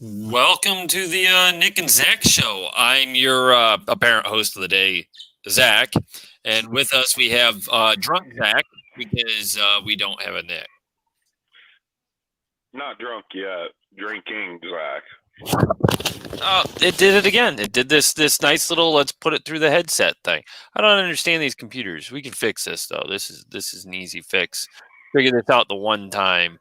Welcome to the Nick and Zac Show. I'm your apparent host of the day, Zach, and with us we have drunk Zach because we don't have a Nick. Not drunk yet. Drinking, Zach. Oh, it did it again. It did this nice little let's put it through the headset thing. I don't understand these computers. We can fix this though. This is an easy fix. Figure this out the one time.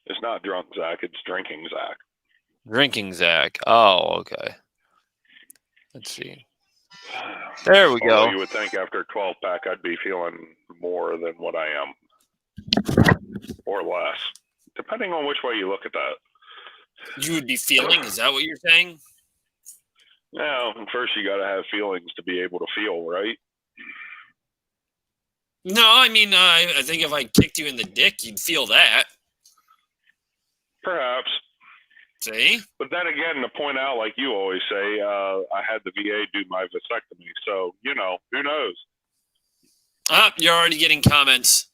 It's not drunk, Zach. It's drinking, Zach. Drinking Zach. Oh, okay. Let's see. There we go. Although you would think after 12 pack I'd be feeling more than what I am. Or less. Depending on which way you look at that. You would be feeling? Is that what you're saying? Now, first you got to have feelings to be able to feel, right? No, I mean, I think if I kicked you in the dick, you'd feel that. Perhaps. See? But then again, to point out, like you always say, I had the VA do my vasectomy. So, who knows? You're already getting comments.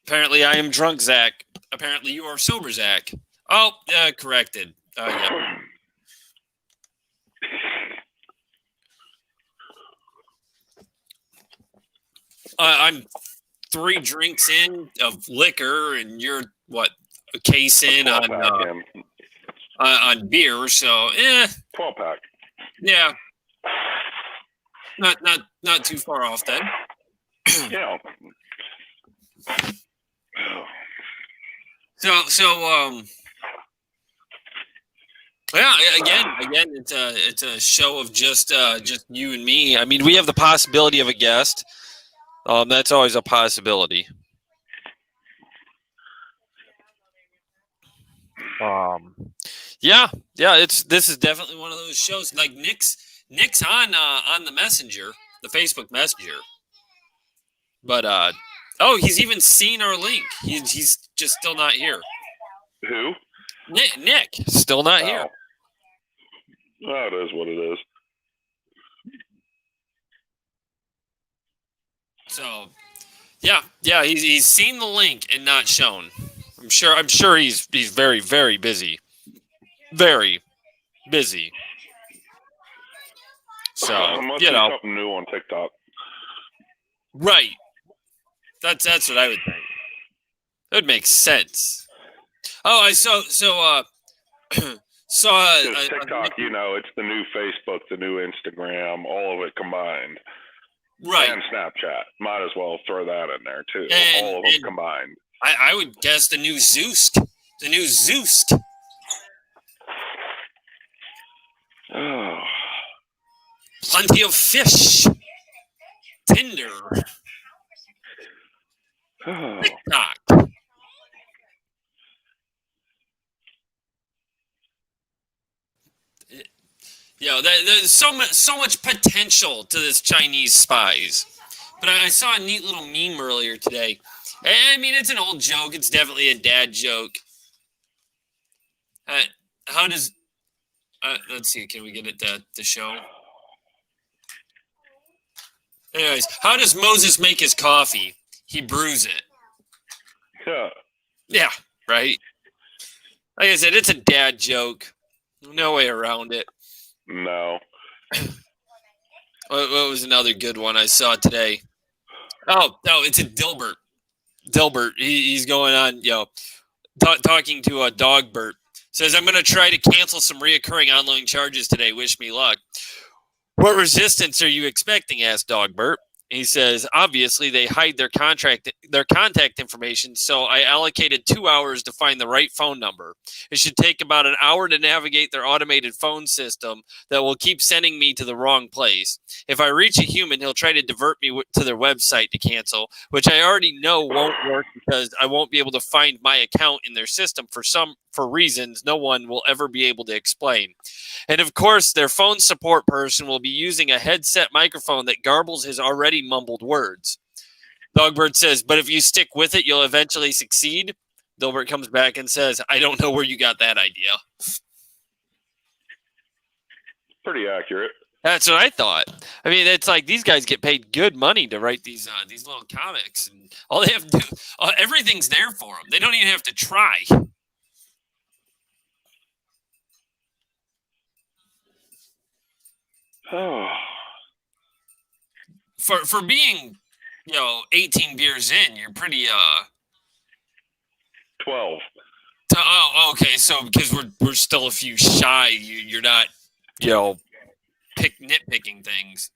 Apparently, I am drunk, Zach. Apparently, you are sober, Zach. Oh, corrected. Yeah. I'm 3 drinks in of liquor, and you're what, a case in on beer. So, 12 pack. Yeah, not too far off then. Yeah. So, yeah, again, it's a show of just you and me. I mean, we have the possibility of a guest. That's always a possibility. Yeah, this is definitely one of those shows. Like Nick's on the Messenger, the Facebook Messenger. But he's even seen our link. He's just still not here. Who? Nick still not here. Oh, it is what it is. So, yeah, he's seen the link and not shown. I'm sure he's very, very busy. Very busy. So, must be something new on TikTok. Right. That's what I would think. It would make sense. Oh, I saw TikTok, it's the new Facebook, the new Instagram, all of it combined. Right. And Snapchat. Might as well throw that in there, too. All of them combined. I would guess the new Zoost. The new Zoost. Oh. Plenty of fish. Tinder. Oh. TikTok. There's so much potential to this Chinese spies. But I saw a neat little meme earlier today. I mean, it's an old joke. It's definitely a dad joke. How does... let's see. Can we get it to show? Anyways, how does Moses make his coffee? He brews it. Yeah, right? Like I said, it's a dad joke. No way around it. No. What was another good one I saw today? Oh, no, it's a Dilbert. Dilbert, he's going on, talking to a Dogbert. Says, I'm going to try to cancel some reoccurring online charges today. Wish me luck. What resistance are you expecting? Asked Dogbert. He says, obviously, they hide their contact information, so I allocated 2 hours to find the right phone number. It should take about an hour to navigate their automated phone system that will keep sending me to the wrong place. If I reach a human, he'll try to divert me to their website to cancel, which I already know won't work because I won't be able to find my account in their system for reasons no one will ever be able to explain. And of course, their phone support person will be using a headset microphone that garbles his already mumbled words. Dogbert says, but if you stick with it, you'll eventually succeed. Dilbert comes back and says, I don't know where you got that idea. Pretty accurate. That's what I thought. I mean, it's like these guys get paid good money to write these little comics, and all they have to do, everything's there for them. They don't even have to try. Oh. For being, 18 beers in, you're pretty 12. Okay. So because we're still a few shy, you're not, nitpicking things.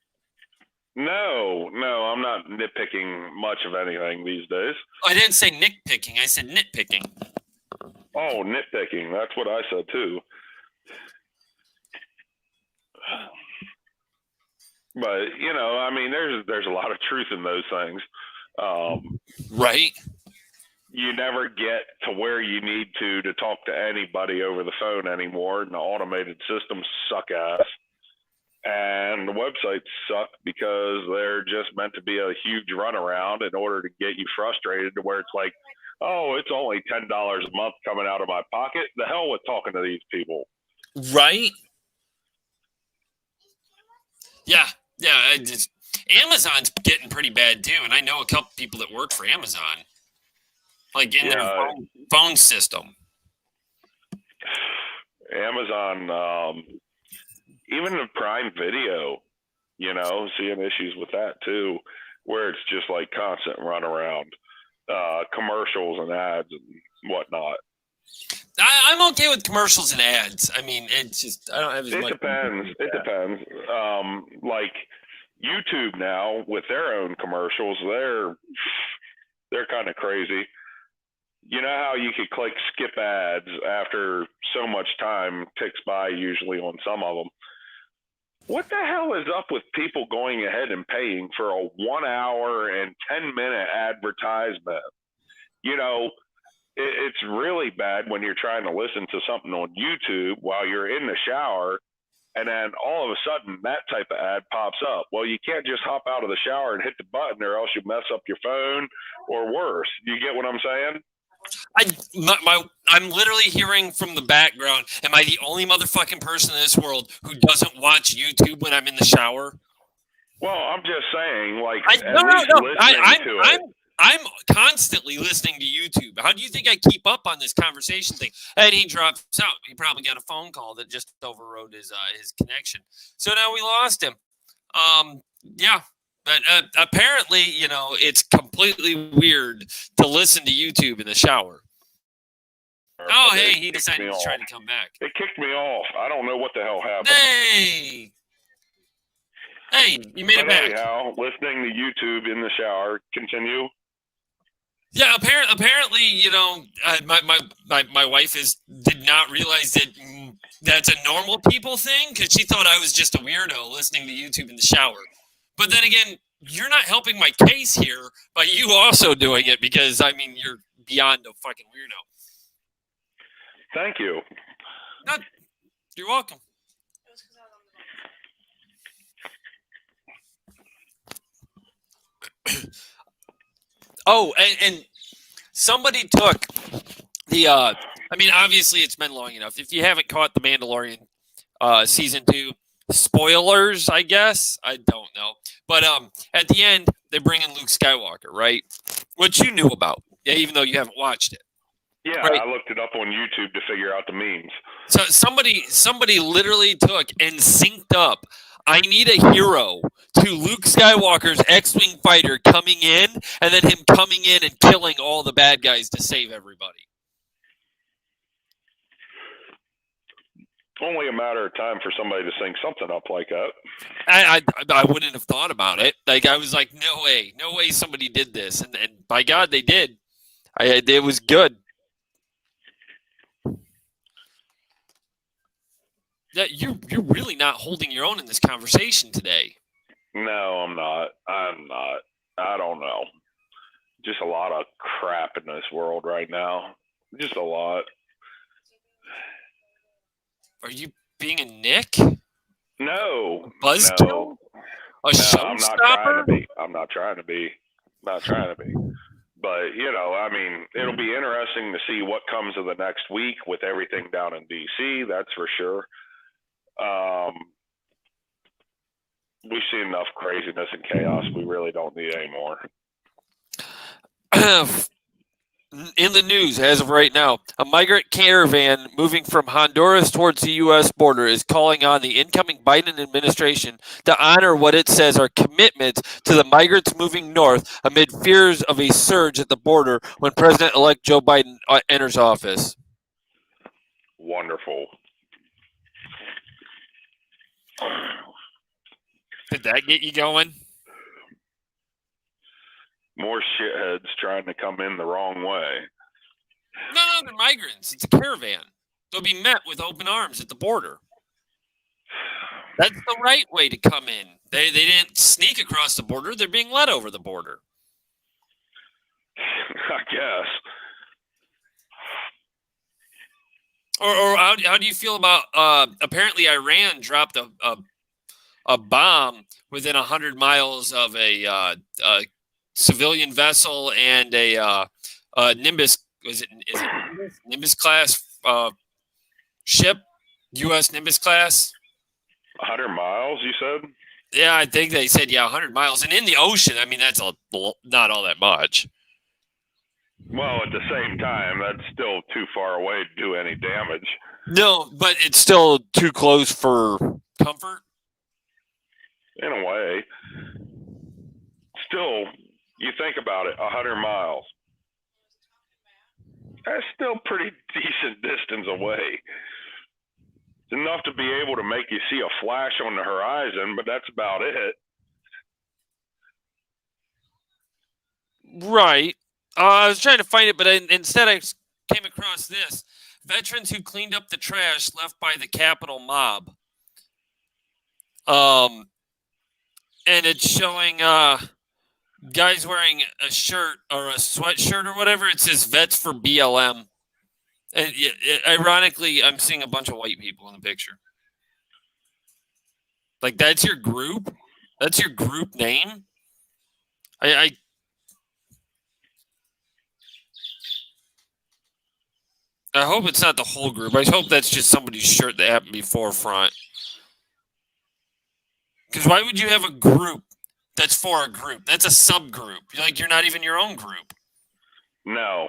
No, I'm not nitpicking much of anything these days. I didn't say nitpicking. I said nitpicking. Oh, nitpicking. That's what I said too. But I mean, there's a lot of truth in those things. Right. You never get to where you need to talk to anybody over the phone anymore, and the automated systems suck ass. And the websites suck because they're just meant to be a huge runaround in order to get you frustrated to where it's like, oh, it's only $10 a month coming out of my pocket. The hell with talking to these people. Right. Yeah. Amazon's getting pretty bad too, and I know a couple people that work for Amazon, like in their phone system. Amazon, even the Prime Video, seeing issues with that too, where it's just like constant runaround, commercials and ads and whatnot. I'm okay with commercials and ads. I mean, it's just I don't have as much. It depends. Like YouTube now with their own commercials, they're kind of crazy. You know how you could click skip ads after so much time ticks by usually on some of them. What the hell is up with people going ahead and paying for a 1 hour and 10-minute advertisement? It's really bad when you're trying to listen to something on YouTube while you're in the shower, and then all of a sudden that type of ad pops up. Well, you can't just hop out of the shower and hit the button, or else you mess up your phone, or worse. You get what I'm saying? I'm literally hearing from the background. Am I the only motherfucking person in this world who doesn't watch YouTube when I'm in the shower? Well, I'm just saying, like, I'm constantly listening to YouTube. How do you think I keep up on this conversation thing? And he drops out. He probably got a phone call that just overrode his connection. So now we lost him. Yeah. But apparently, it's completely weird to listen to YouTube in the shower. Oh, hey, he decided to try to come back. It kicked me off. I don't know what the hell happened. Hey, you made it back. Anyhow, listening to YouTube in the shower. Continue. Yeah, apparently, my wife did not realize that that's a normal people thing because she thought I was just a weirdo listening to YouTube in the shower. But then again, you're not helping my case here by you also doing it because, I mean, you're beyond a fucking weirdo. Thank you. No, you're welcome. Oh, and somebody took the I mean, obviously it's been long enough. If you haven't caught The Mandalorian season 2, spoilers, I guess. I don't know. But at the end, they bring in Luke Skywalker, right? Which you knew about, even though you haven't watched it. Yeah, right? I looked it up on YouTube to figure out the memes. So somebody literally took and synced up I need a hero to Luke Skywalker's X-Wing fighter coming in, and then him coming in and killing all the bad guys to save everybody. Only a matter of time for somebody to sync something up like that. I wouldn't have thought about it. Like, I was like, no way somebody did this. And by God, they did. It was good. Yeah, you're really not holding your own in this conversation today. No, I'm not. I don't know. Just a lot of crap in this world right now. Just a lot. Are you being a Nick? No. Buzzkill? No. A showstopper? I'm not trying to be. But, I mean, it'll be interesting to see what comes of the next week with everything down in D.C., that's for sure. we've seen enough craziness and chaos. We really don't need any more. In the news as of right now, a migrant caravan moving from Honduras towards the U.S. border is calling on the incoming Biden administration to honor what it says are commitments to the migrants moving north amid fears of a surge at the border when President-elect Joe Biden enters office. Wonderful. Did that get you going? More shitheads trying to come in the wrong way. No, they're migrants. It's a caravan. They'll be met with open arms at the border. That's the right way to come in. They didn't sneak across the border. They're being led over the border. I guess. Or how do you feel about apparently Iran dropped a bomb within 100 miles of a civilian vessel and a Nimbus, is it Nimbus class ship, U.S. Nimbus class? 100 miles, you said? Yeah, I think they said 100 miles, and in the ocean. I mean, that's not all that much. Well, at the same time, that's still too far away to do any damage. No, but it's still too close for comfort. In a way. Still, you think about it, 100 miles. That's still pretty decent distance away. It's enough to be able to make you see a flash on the horizon, but that's about it. Right. I was trying to find it, but instead I came across this. Veterans who cleaned up the trash left by the Capitol mob. And it's showing guys wearing a shirt or a sweatshirt or whatever. It says Vets for BLM. And ironically, I'm seeing a bunch of white people in the picture. Like, that's your group? That's your group name? I hope it's not the whole group. I hope that's just somebody's shirt that happened to be forefront. Because why would you have a group that's for a group? That's a subgroup. Like, you're not even your own group. No.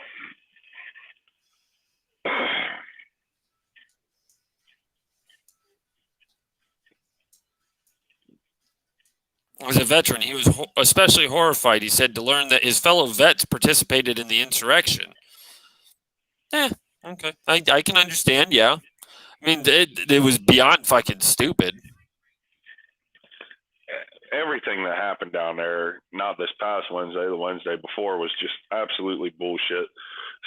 As a veteran, he was especially horrified, he said, to learn that his fellow vets participated in the insurrection. Okay. I can understand, yeah. I mean, it was beyond fucking stupid. Everything that happened down there, not this past Wednesday, the Wednesday before, was just absolutely bullshit.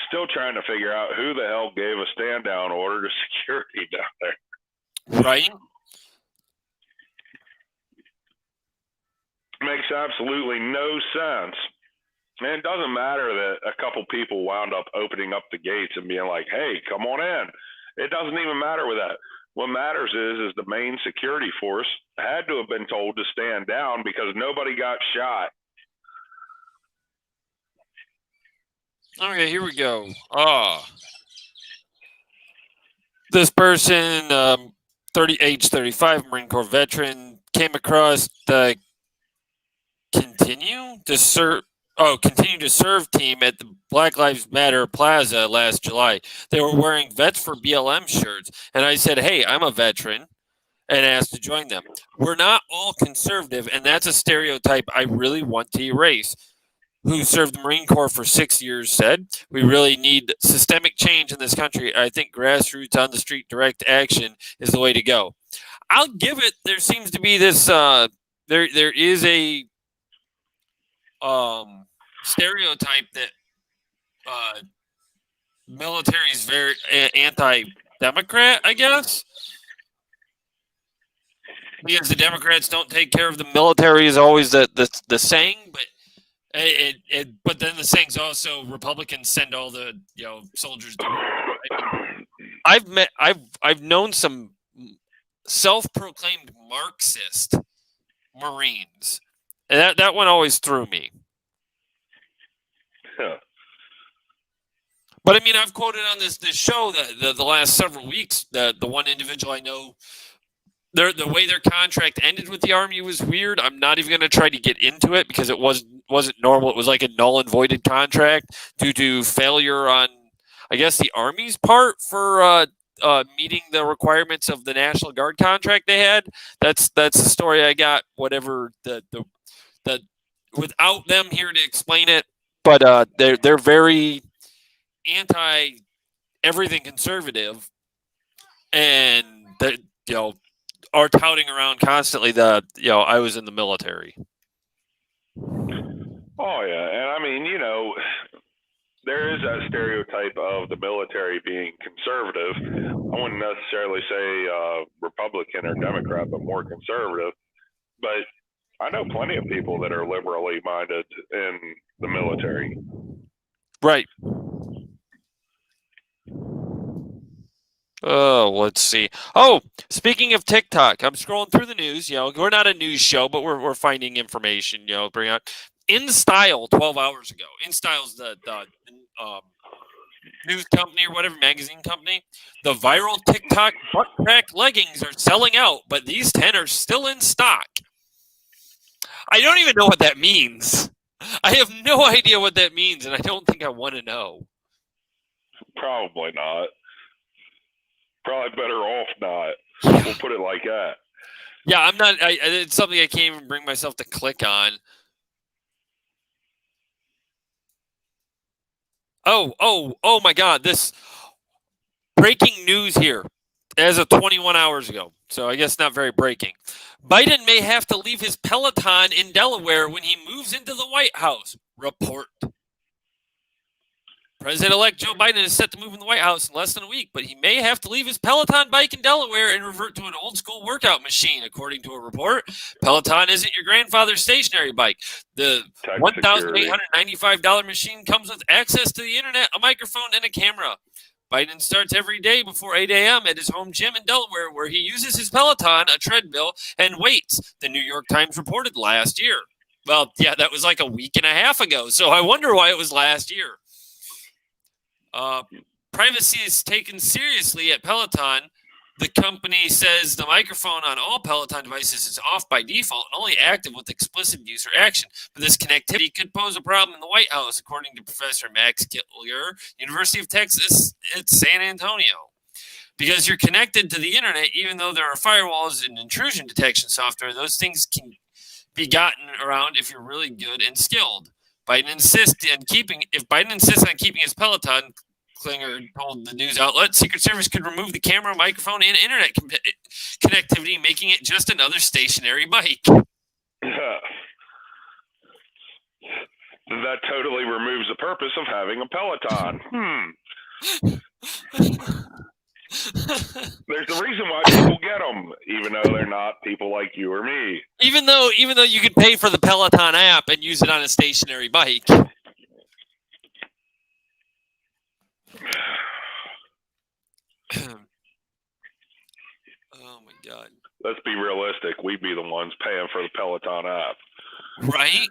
Still trying to figure out who the hell gave a stand-down order to security down there. Right? Makes absolutely no sense. And it doesn't matter that a couple people wound up opening up the gates and being like, hey, come on in. It doesn't even matter with that. What matters is the main security force had to have been told to stand down because nobody got shot. Okay, here we go. This person, age 35, Marine Corps veteran, came across the continue to serve team at the Black Lives Matter Plaza last July. They were wearing Vets for BLM shirts, and I said, hey, I'm a veteran, and asked to join them. We're not all conservative, and that's a stereotype I really want to erase. Who served the Marine Corps for 6 years said, we really need systemic change in this country. I think grassroots, on the street, direct action is the way to go. I'll give it, there seems to be this, there is a stereotype that military is very anti-Democrat, I guess. Because the Democrats don't take care of the military is always the saying, but but then the saying's also Republicans send all the soldiers to war. I've known some self-proclaimed Marxist Marines. And that one always threw me. Huh. But I mean, I've quoted on this show the last several weeks the one individual I know the way their contract ended with the Army was weird. I'm not even going to try to get into it because it wasn't normal. It was like a null and voided contract due to failure on, I guess, the Army's part for meeting the requirements of the National Guard contract they had. That's the story I got. Whatever the without them here to explain it, but they're very anti everything conservative, and they are touting around constantly that I was in the military. Oh yeah, and I mean, there is that stereotype of the military being conservative. I wouldn't necessarily say Republican or Democrat, but more conservative. But I know plenty of people that are liberally minded in the military. Right. Oh, let's see. Oh, speaking of TikTok, I'm scrolling through the news. We're not a news show, but we're finding information. Bring out In Style 12 hours ago. In Style's the news company or whatever, magazine company. The viral TikTok butt crack leggings are selling out, but these 10 are still in stock. I don't even know what that means. I have no idea what that means, and I don't think I want to know. Probably not. Probably better off not. We'll put it like that. Yeah, I'm not. It's something I can't even bring myself to click on. Oh my God! This breaking news here, as of 21 hours ago. So I guess not very breaking. Biden may have to leave his Peloton in Delaware when he moves into the White House. Report. President-elect Joe Biden is set to move in the White House in less than a week, but he may have to leave his Peloton bike in Delaware and revert to an old-school workout machine, according to a report. Peloton isn't your grandfather's stationary bike. The $1,895 machine comes with access to the internet, a microphone, and a camera. Biden starts every day before 8 a.m. at his home gym in Delaware, where he uses his Peloton, a treadmill, and weights, the New York Times reported last year. Well, yeah, that was like a week and a half ago, so I wonder why it was last year. Privacy is taken seriously at Peloton. The company says the microphone on all Peloton devices is off by default, only active with explicit user action. But this connectivity could pose a problem in the White House, according to Professor Max Gittler, University of Texas at San Antonio. Because you're connected to the internet, even though there are firewalls and intrusion detection software, those things can be gotten around if you're really good and skilled. If Biden insists on keeping his Peloton, Klinger told the news outlet, Secret Service could remove the camera, microphone, and internet connectivity, making it just another stationary bike. That totally removes the purpose of having a Peloton. There's a reason why people get them, even though they're not people like you or me. Even though you can pay for the Peloton app and use it on a stationary bike. Oh my God. Let's be realistic. We'd be the ones paying for the Peloton app. Right?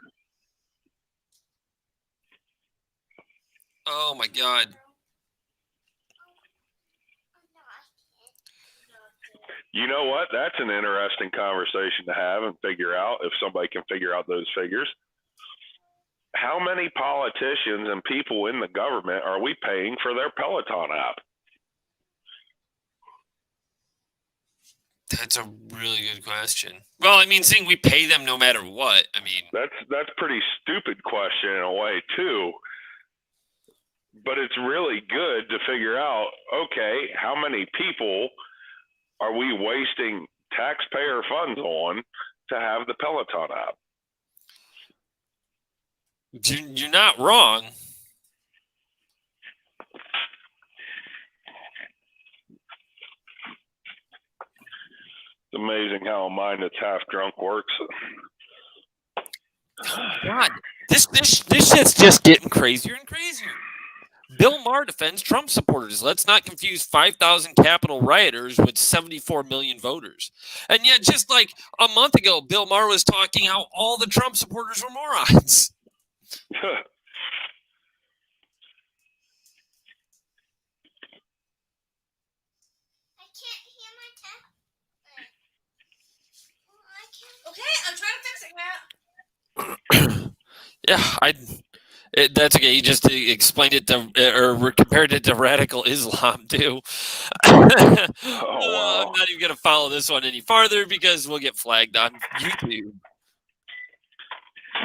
Oh my God. You know what? That's an interesting conversation to have and figure out, if somebody can figure out those figures. How many politicians and people in the government are we paying for their Peloton app? That's a really good question. Well, I mean, seeing we pay them no matter what. I mean, that's pretty stupid question in a way too. But it's really good to figure out, okay, how many people are we wasting taxpayer funds on to have the Peloton app? You're not wrong. It's amazing how a mind that's half drunk works. Oh God, this shit's just getting crazier and crazier. Bill Maher defends Trump supporters. Let's not confuse 5,000 Capitol rioters with 74 million voters. And yet, just like a month ago, Bill Maher was talking how all the Trump supporters were morons. Yeah, that's okay. You just explained it to, or compared it to radical Islam too. Oh I'm wow, not even gonna follow this one any farther because we'll get flagged on YouTube.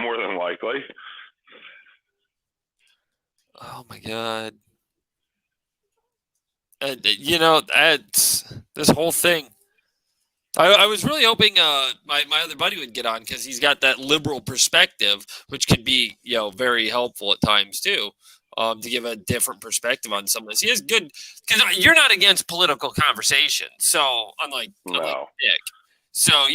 more than likely. Oh my god! That's this whole thing. I was really hoping my other buddy would get on because he's got that liberal perspective, which can be very helpful at times too, to give a different perspective on some of this. He has good because you're not against political conversation, so unlike No, Nick, so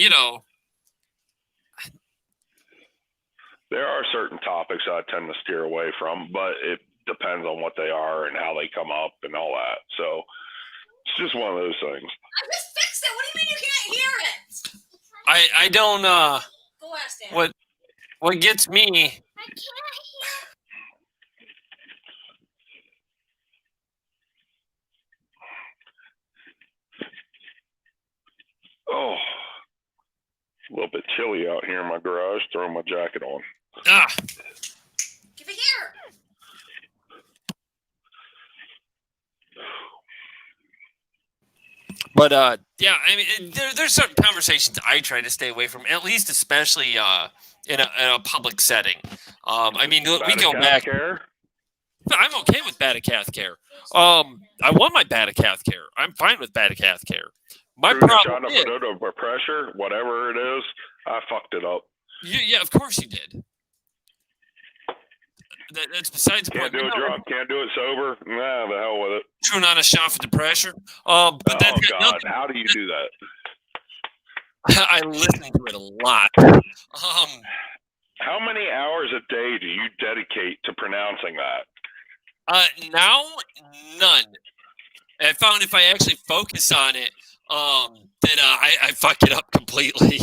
there are certain topics I tend to steer away from, but it depends on what they are and how they come up and all that. So it's just one of those things. I just fixed it. What do you mean you can't hear it? I don't Go ask Dan. what gets me. I can't hear. Oh, a little bit chilly out here in my garage. Throwing my jacket on. Give it here. But yeah, I mean, there's certain conversations I try to stay away from, at least, especially in a public setting. I mean, we go back. Care? I'm okay with Batacath care. I want my Batacath care. I'm fine with Batacath care. My problem is pressure, whatever it is, I fucked it up. Yeah, of course you did. That's besides the point. Can't do it drunk, can't do it sober. Nah, the hell with it. Chewing on a shot for the pressure. But oh that's God, how do you do that? I listen to it a lot. How many hours a day do you dedicate to pronouncing that? Now, none. I found if I actually focus on it, that I fuck it up completely.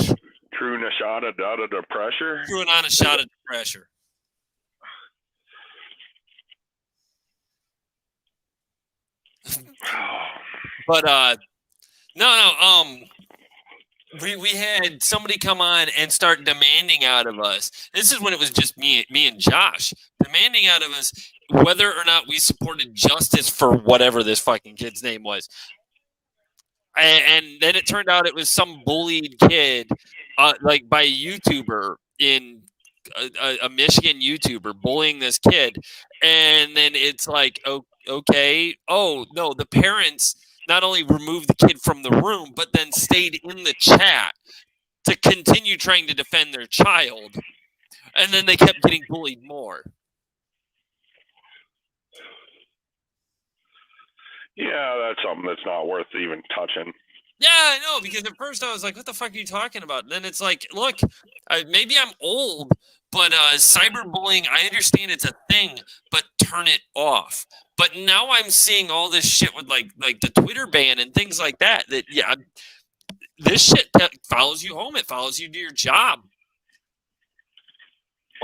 True nashada dada the pressure. Chewing on a shot of the pressure. But no. We had somebody come on and start demanding out of us. This is when it was just me and Josh demanding out of us whether or not we supported justice for whatever this fucking kid's name was. And then it turned out it was some bullied kid, like by a YouTuber in a Michigan YouTuber bullying this kid. And then it's like, okay, oh no, the parents not only removed the kid from the room, but then stayed in the chat to continue trying to defend their child. And then they kept getting bullied more. Yeah, that's something that's not worth even touching. Yeah, I know, because at first I was like, what the fuck are you talking about? And then it's like, look, maybe I'm old, but cyberbullying, I understand it's a thing, but turn it off. But now I'm seeing all this shit with like the Twitter ban and things like that. That this shit follows you home. It follows you to your job.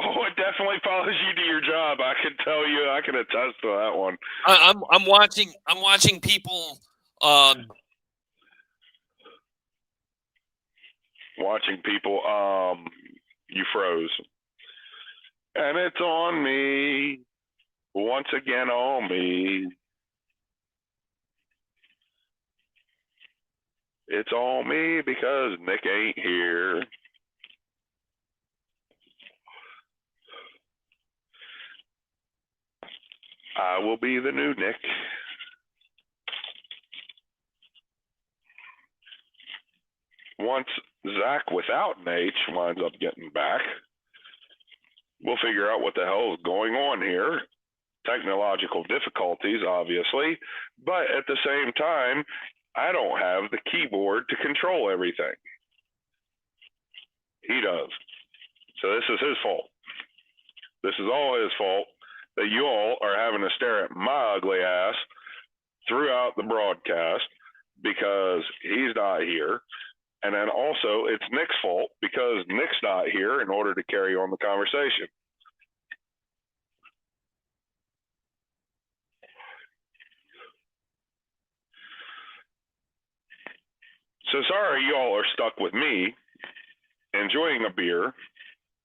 Oh, it definitely follows you to your job. I can tell you. I can attest to that one. I'm watching people. Watching people. You froze. And it's on me. Once again on me. It's on me because Nick ain't here. I will be the new Nick. Once Zach without an H winds up getting back, we'll figure out what the hell is going on here. Technological difficulties, obviously, but at the same time, I don't have the keyboard to control everything. He does. So this is his fault. This is all his fault that you all are having to stare at my ugly ass throughout the broadcast because he's not here. And then also it's Nick's fault because Nick's not here in order to carry on the conversation. So sorry you all are stuck with me, enjoying a beer,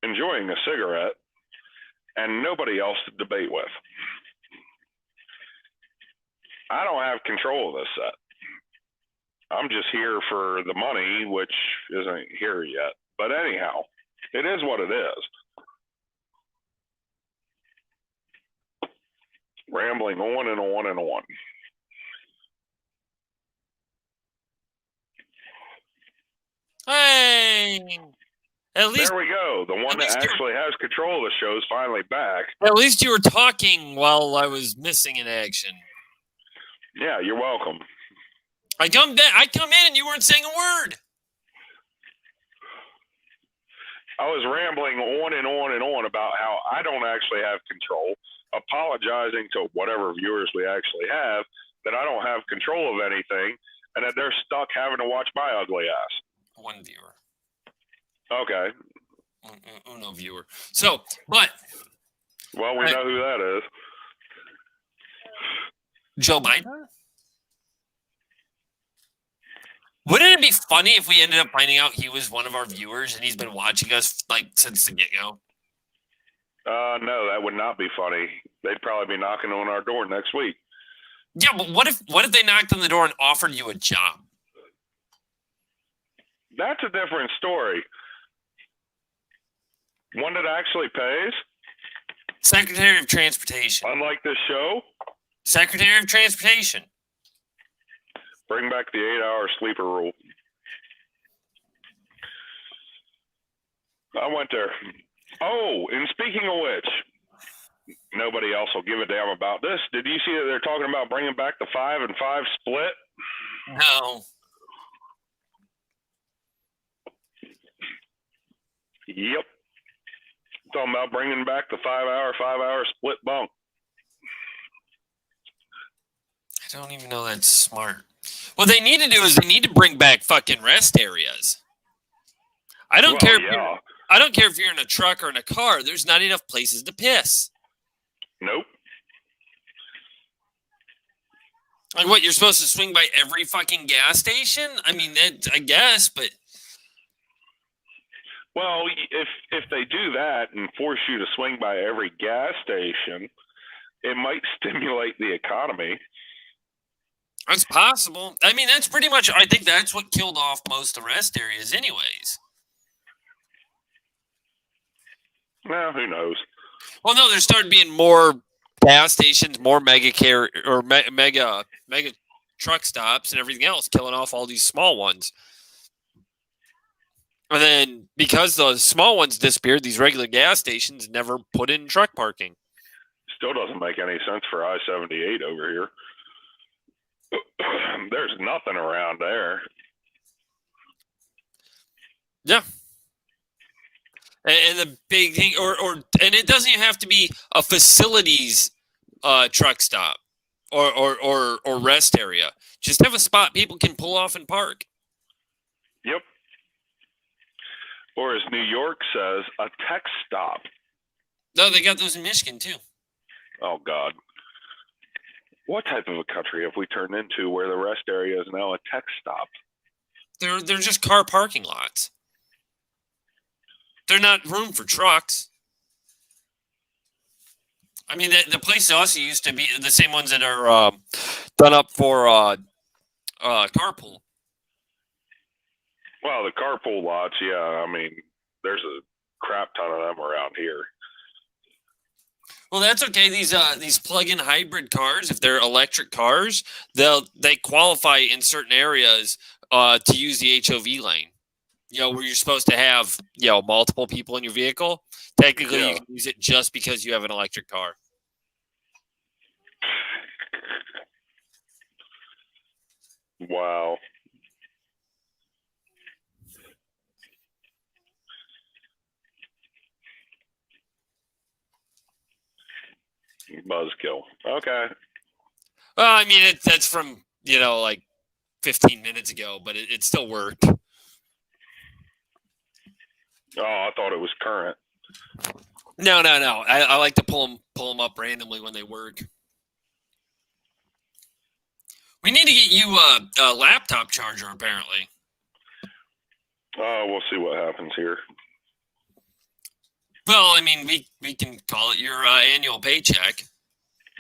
enjoying a cigarette, and nobody else to debate with. I don't have control of this set. I'm just here for the money, which isn't here yet. But anyhow, it is what it is. Rambling on and on and on. Hey, at least there we go. The one that actually has control of the show is finally back. At least you were talking while I was missing in action. Yeah, you're welcome. I come in and you weren't saying a word. I was rambling on and on and on about how I don't actually have control, apologizing to whatever viewers we actually have that I don't have control of anything, and that they're stuck having to watch my ugly ass. One viewer. Okay. Uno viewer. So, but. Well, we know who that is. Joe Biden? Wouldn't it be funny if we ended up finding out he was one of our viewers and he's been watching us like since the get-go? No, that would not be funny. They'd probably be knocking on our door next week. Yeah, but what if they knocked on the door and offered you a job? That's a different story. One that actually pays? Secretary of Transportation. Unlike this show? Secretary of Transportation. Bring back the 8-hour sleeper rule. I went there. Oh, and speaking of which, nobody else will give a damn about this. Did you see that they're talking about bringing back the 5 and 5 split? No. Yep. Talking about bringing back the 5-hour split bunk. I don't even know that's smart. What they need to do is they need to bring back fucking rest areas. I don't care if you're in a truck or in a car. There's not enough places to piss. Nope. Like what, you're supposed to swing by every fucking gas station? I mean, I guess, but... Well, if they do that and force you to swing by every gas station, it might stimulate the economy. That's possible. I mean, that's pretty much, I think that's what killed off most of the rest areas anyways. Well, who knows? Well, no, there started being more gas stations, more mega truck stops and everything else, killing off all these small ones. And then because the small ones disappeared, these regular gas stations never put in truck parking. Still doesn't make any sense for I-78 over here. There's nothing around there. Yeah. And the big thing, and it doesn't even have to be a facilities truck stop or rest area. Just have a spot people can pull off and park. Yep. Or as New York says, a tech stop. No, they got those in Michigan too. Oh, God. What type of a country have we turned into where the rest area is now a tech stop? They're just car parking lots. They're not room for trucks. I mean, the places also used to be the same ones that are done up for carpool. Well, the carpool lots, yeah. I mean, there's a crap ton of them around here. Well, that's okay. These plug-in hybrid cars, if they're electric cars, they qualify in certain areas to use the HOV lane. You know, where you're supposed to have, you know, multiple people in your vehicle. Technically, you can use it just because you have an electric car. Wow. Buzzkill. Okay. Well, I mean, that's from, you know, like 15 minutes ago, but it still worked. Oh, I thought it was current. No. I like to pull them up randomly when they work. We need to get you a laptop charger, apparently. Oh, we'll see what happens here. Well, I mean, we can call it your annual paycheck.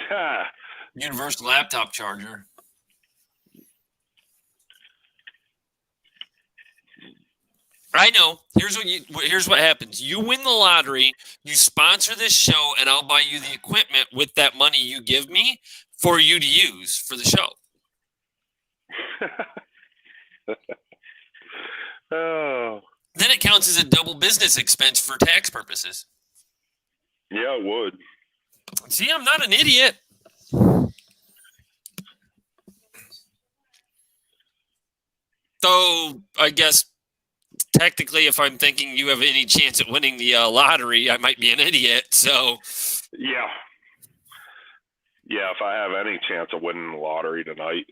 Ha. Universal laptop charger. I know. Here's what happens. You win the lottery, you sponsor this show, and I'll buy you the equipment with that money you give me for you to use for the show. Oh. Then it counts as a double business expense for tax purposes. Yeah, it would. See, I'm not an idiot. So I guess technically, if I'm thinking you have any chance at winning the lottery, I might be an idiot. So yeah, if I have any chance of winning the lottery tonight,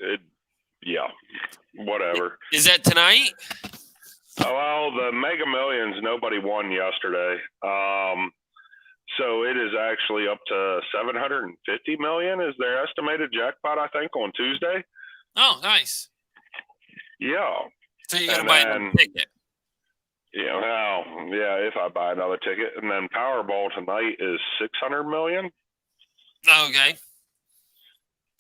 whatever. Is that tonight? Well, the Mega Millions, nobody won yesterday. So it is actually up to 750 million is their estimated jackpot, I think, on Tuesday. Oh, nice. Yeah. So you got to buy another ticket. Yeah, well, yeah, if I buy another ticket. And then Powerball tonight is 600 million. Okay.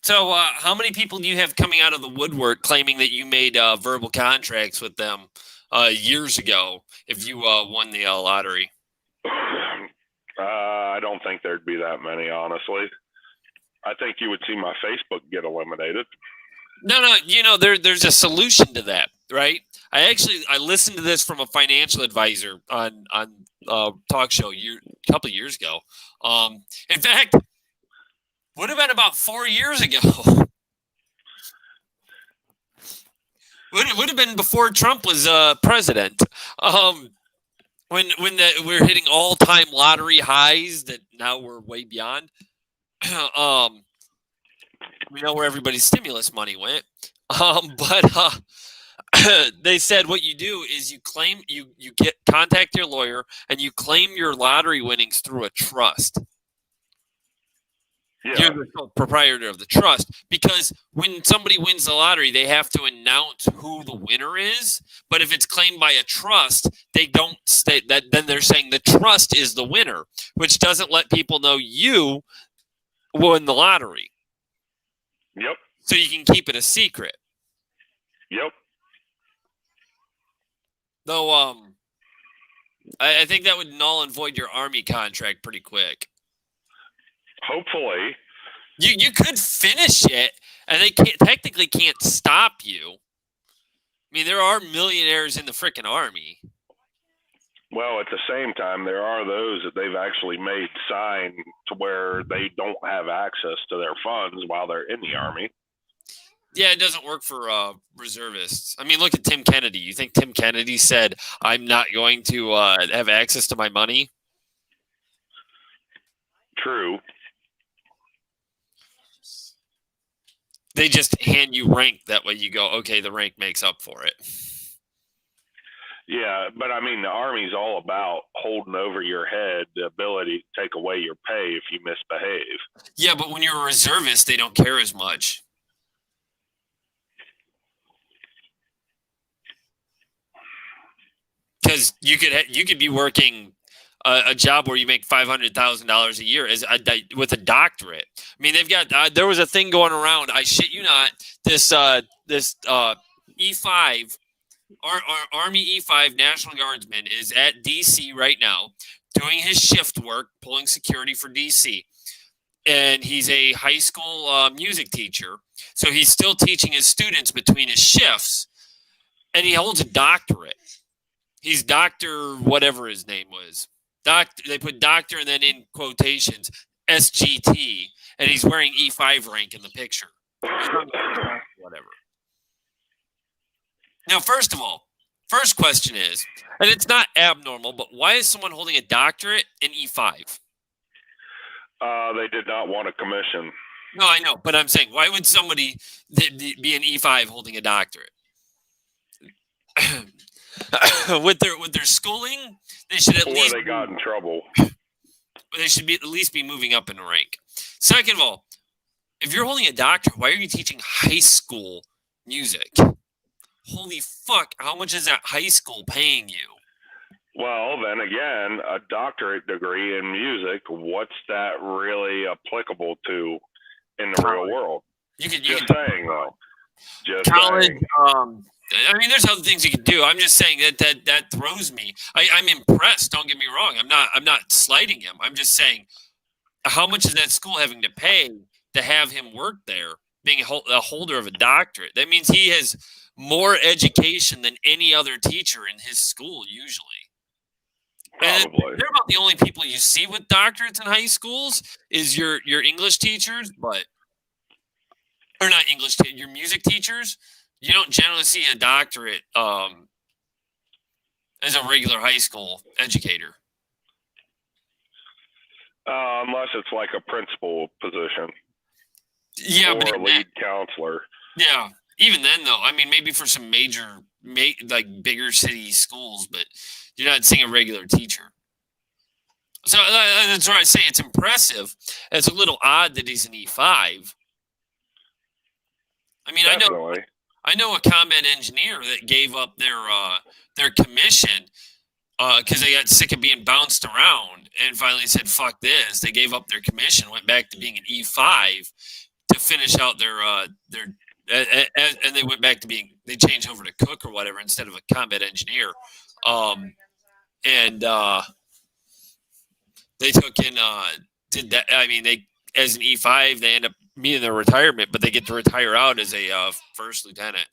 So how many people do you have coming out of the woodwork claiming that you made verbal contracts with them years ago if you won the lottery? I don't think there'd be that many, honestly. I think you would see my Facebook get eliminated. No, there's a solution to that, right? I listened to this from a financial advisor on talk show a couple of years ago. In fact, would have been about 4 years ago. Would have been before Trump was president. When we're hitting all-time lottery highs that now we're way beyond. We know where everybody's stimulus money went. But they said what you do is you claim you contact your lawyer and you claim your lottery winnings through a trust. Yeah. You're the sole proprietor of the trust, because when somebody wins the lottery, they have to announce who the winner is. But if it's claimed by a trust, they don't state that. Then they're saying the trust is the winner, which doesn't let people know you won the lottery. Yep. So you can keep it a secret. Yep. Though, I think that would null and void your Army contract pretty quick. Hopefully. You could finish it, and they technically can't stop you. I mean, there are millionaires in the freaking Army. Well, at the same time, there are those that they've actually made sign to where they don't have access to their funds while they're in the Army. Yeah, it doesn't work for reservists. I mean, look at Tim Kennedy. You think Tim Kennedy said, I'm not going to have access to my money? True. They just hand you rank. That way you go, okay, the rank makes up for it. Yeah, but I mean, the Army's all about holding over your head the ability to take away your pay if you misbehave. Yeah, but when you're a reservist, they don't care as much. Because you could be working a job where you make $500,000 a year with a doctorate. I mean, they've got there was a thing going around. I shit you not. This E5, our Army E5 National Guardsman is at DC right now, doing his shift work, pulling security for DC, and he's a high school music teacher. So he's still teaching his students between his shifts, and he holds a doctorate. He's Dr. whatever his name was. They put doctor and then in quotations, SGT, and he's wearing E5 rank in the picture. Whatever. Now, first of all, first question is, and it's not abnormal, but why is someone holding a doctorate in E5? They did not want a commission. No, I know, but I'm saying, why would somebody be an E5 holding a doctorate? with their schooling, they should at least. Or they got in trouble. They should at least be moving up in rank. Second of all, if you're holding a doctorate, why are you teaching high school music? Holy fuck! How much is that high school paying you? Well, then again, a doctorate degree in music, what's that really applicable to in the real world? Just saying, though. Just college. saying. I mean, there's other things you can do. I'm just saying that throws me. I'm impressed. Don't get me wrong. I'm not slighting him. I'm just saying, how much is that school having to pay to have him work there, being a holder of a doctorate? That means he has more education than any other teacher in his school usually. Probably. And they're about the only people you see with doctorates in high schools is your English teachers, or not English, your music teachers. You don't generally see a doctorate as a regular high school educator. Unless it's like a principal position. Yeah, or a lead counselor. Yeah. Even then, though, I mean, maybe for some like bigger city schools, but you're not seeing a regular teacher. So that's why I say it's impressive. It's a little odd that he's an E5. I mean, Definitely. I know a combat engineer that gave up their commission because they got sick of being bounced around and finally said, "Fuck this." They gave up their commission, went back to being an E5 to finish out their and they went back to they changed over to cook or whatever instead of a combat engineer. And they took in did that. I mean, they as an E5 they end up meeting their retirement, but they get to retire out as a first lieutenant.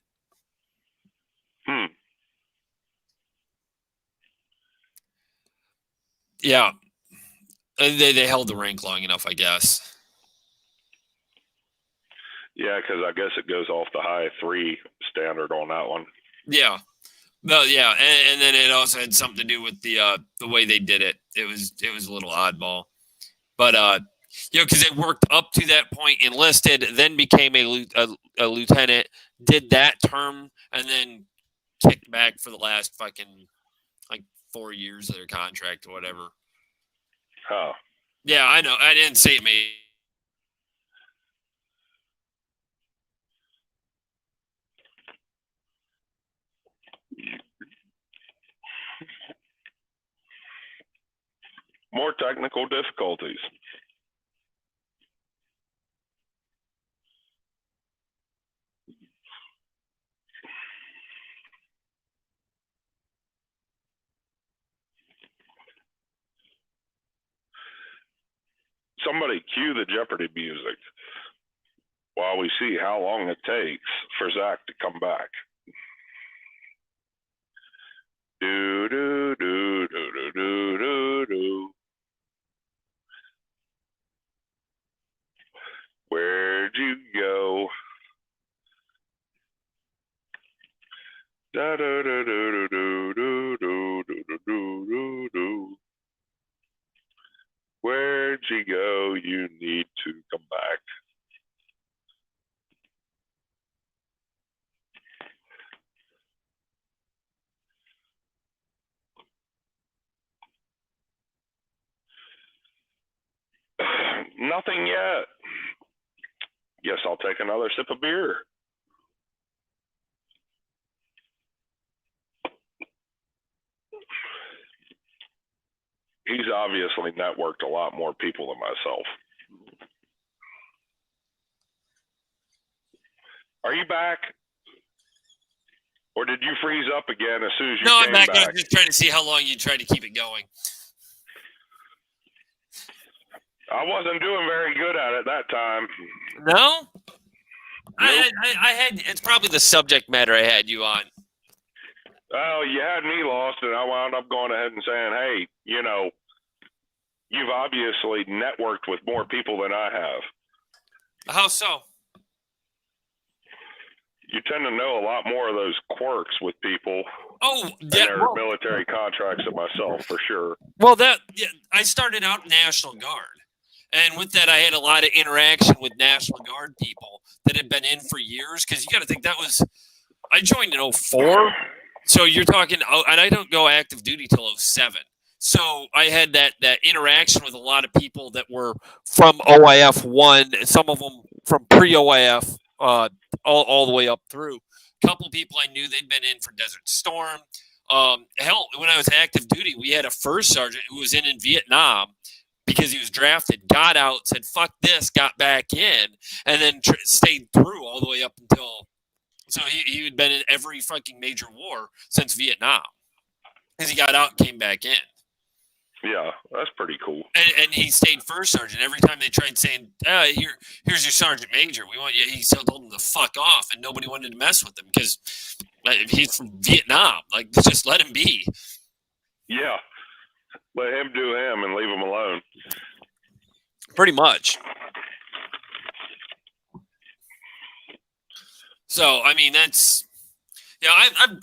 Yeah, they held the rank long enough, I guess. Yeah, because I guess it goes off the high 3 standard on that one. Yeah. Well, yeah, and then it also had something to do with the way they did it. It was a little oddball, but because they worked up to that point, enlisted, then became a lieutenant, did that term, and then kicked back for the last fucking like 4 years of their contract or whatever. Oh. Yeah, I know. I didn't say it made. More technical difficulties. Somebody cue the Jeopardy music while we see how long it takes for Zac to come back. Do do do do do do do do. Where'd you go? Da da da da da da da da da da. Where'd you go? You need to come back. Nothing yet. Guess I'll take another sip of beer. He's obviously networked a lot more people than myself. Are you back? Or did you freeze up again as soon as you came back? No, I'm back. I was just trying to see how long you tried to keep it going. I wasn't doing very good at it that time. No? Nope. I had, it's probably the subject matter I had you on. Well, you had me lost, and I wound up going ahead and saying, hey, you've obviously networked with more people than I have. How so? You tend to know a lot more of those quirks with people. Oh, yeah. And their military contracts than myself, for sure. Well, I started out National Guard. And with that, I had a lot of interaction with National Guard people that had been in for years. Because you got to think I joined in 2004. So you're talking, and I don't go active duty till 2007. So I had that interaction with a lot of people that were from OIF 1, some of them from pre-OIF, all the way up through. A couple of people I knew, they'd been in for Desert Storm. Hell, when I was active duty, we had a first sergeant who was in Vietnam because he was drafted, got out, said, fuck this, got back in, and then stayed through all the way up until, so he had been in every fucking major war since Vietnam. Because he got out and came back in. Yeah, that's pretty cool. And he stayed first sergeant. Every time they tried saying, here's your sergeant major, we want you, he still told them to fuck off, and nobody wanted to mess with him because he's from Vietnam. Like, just let him be. Yeah. Let him do him and leave him alone. Pretty much. So, I mean, that's,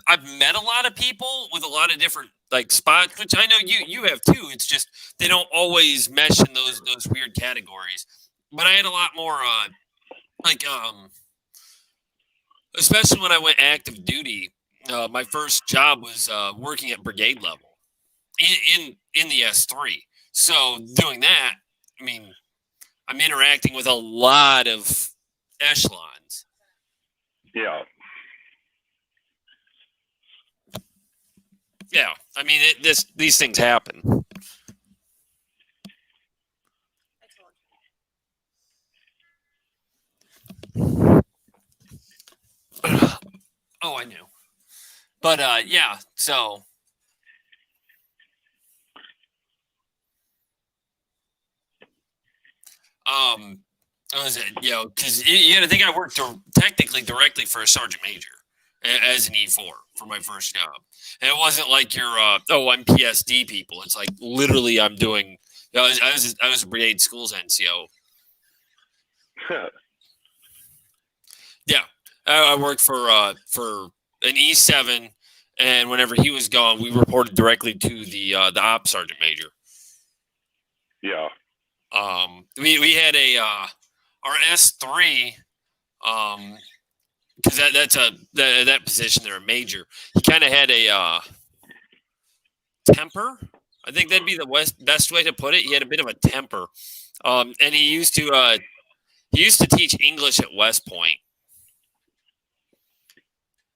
I've met a lot of people with a lot of different like spots, which I know you have too. It's just they don't always mesh in those weird categories. But I had a lot more especially when I went active duty. My first job was working at brigade level in the S3. So doing that, I mean, I'm interacting with a lot of echelons. Yeah. Yeah, I mean, these things happen. Oh, I knew. But yeah, so what was it? Because you got to think I worked technically directly for a sergeant major as an E4 for my first job. And it wasn't like you're, I'm PSD people. It's like literally I'm doing, I was a brigade schools NCO. Yeah. I worked for an E7, and whenever he was gone, we reported directly to the ops sergeant major. Yeah. We had our S3, because that position they're a major. He kind of had a temper. I think that'd be the best way to put it. He had a bit of a temper, and he used to teach English at West Point.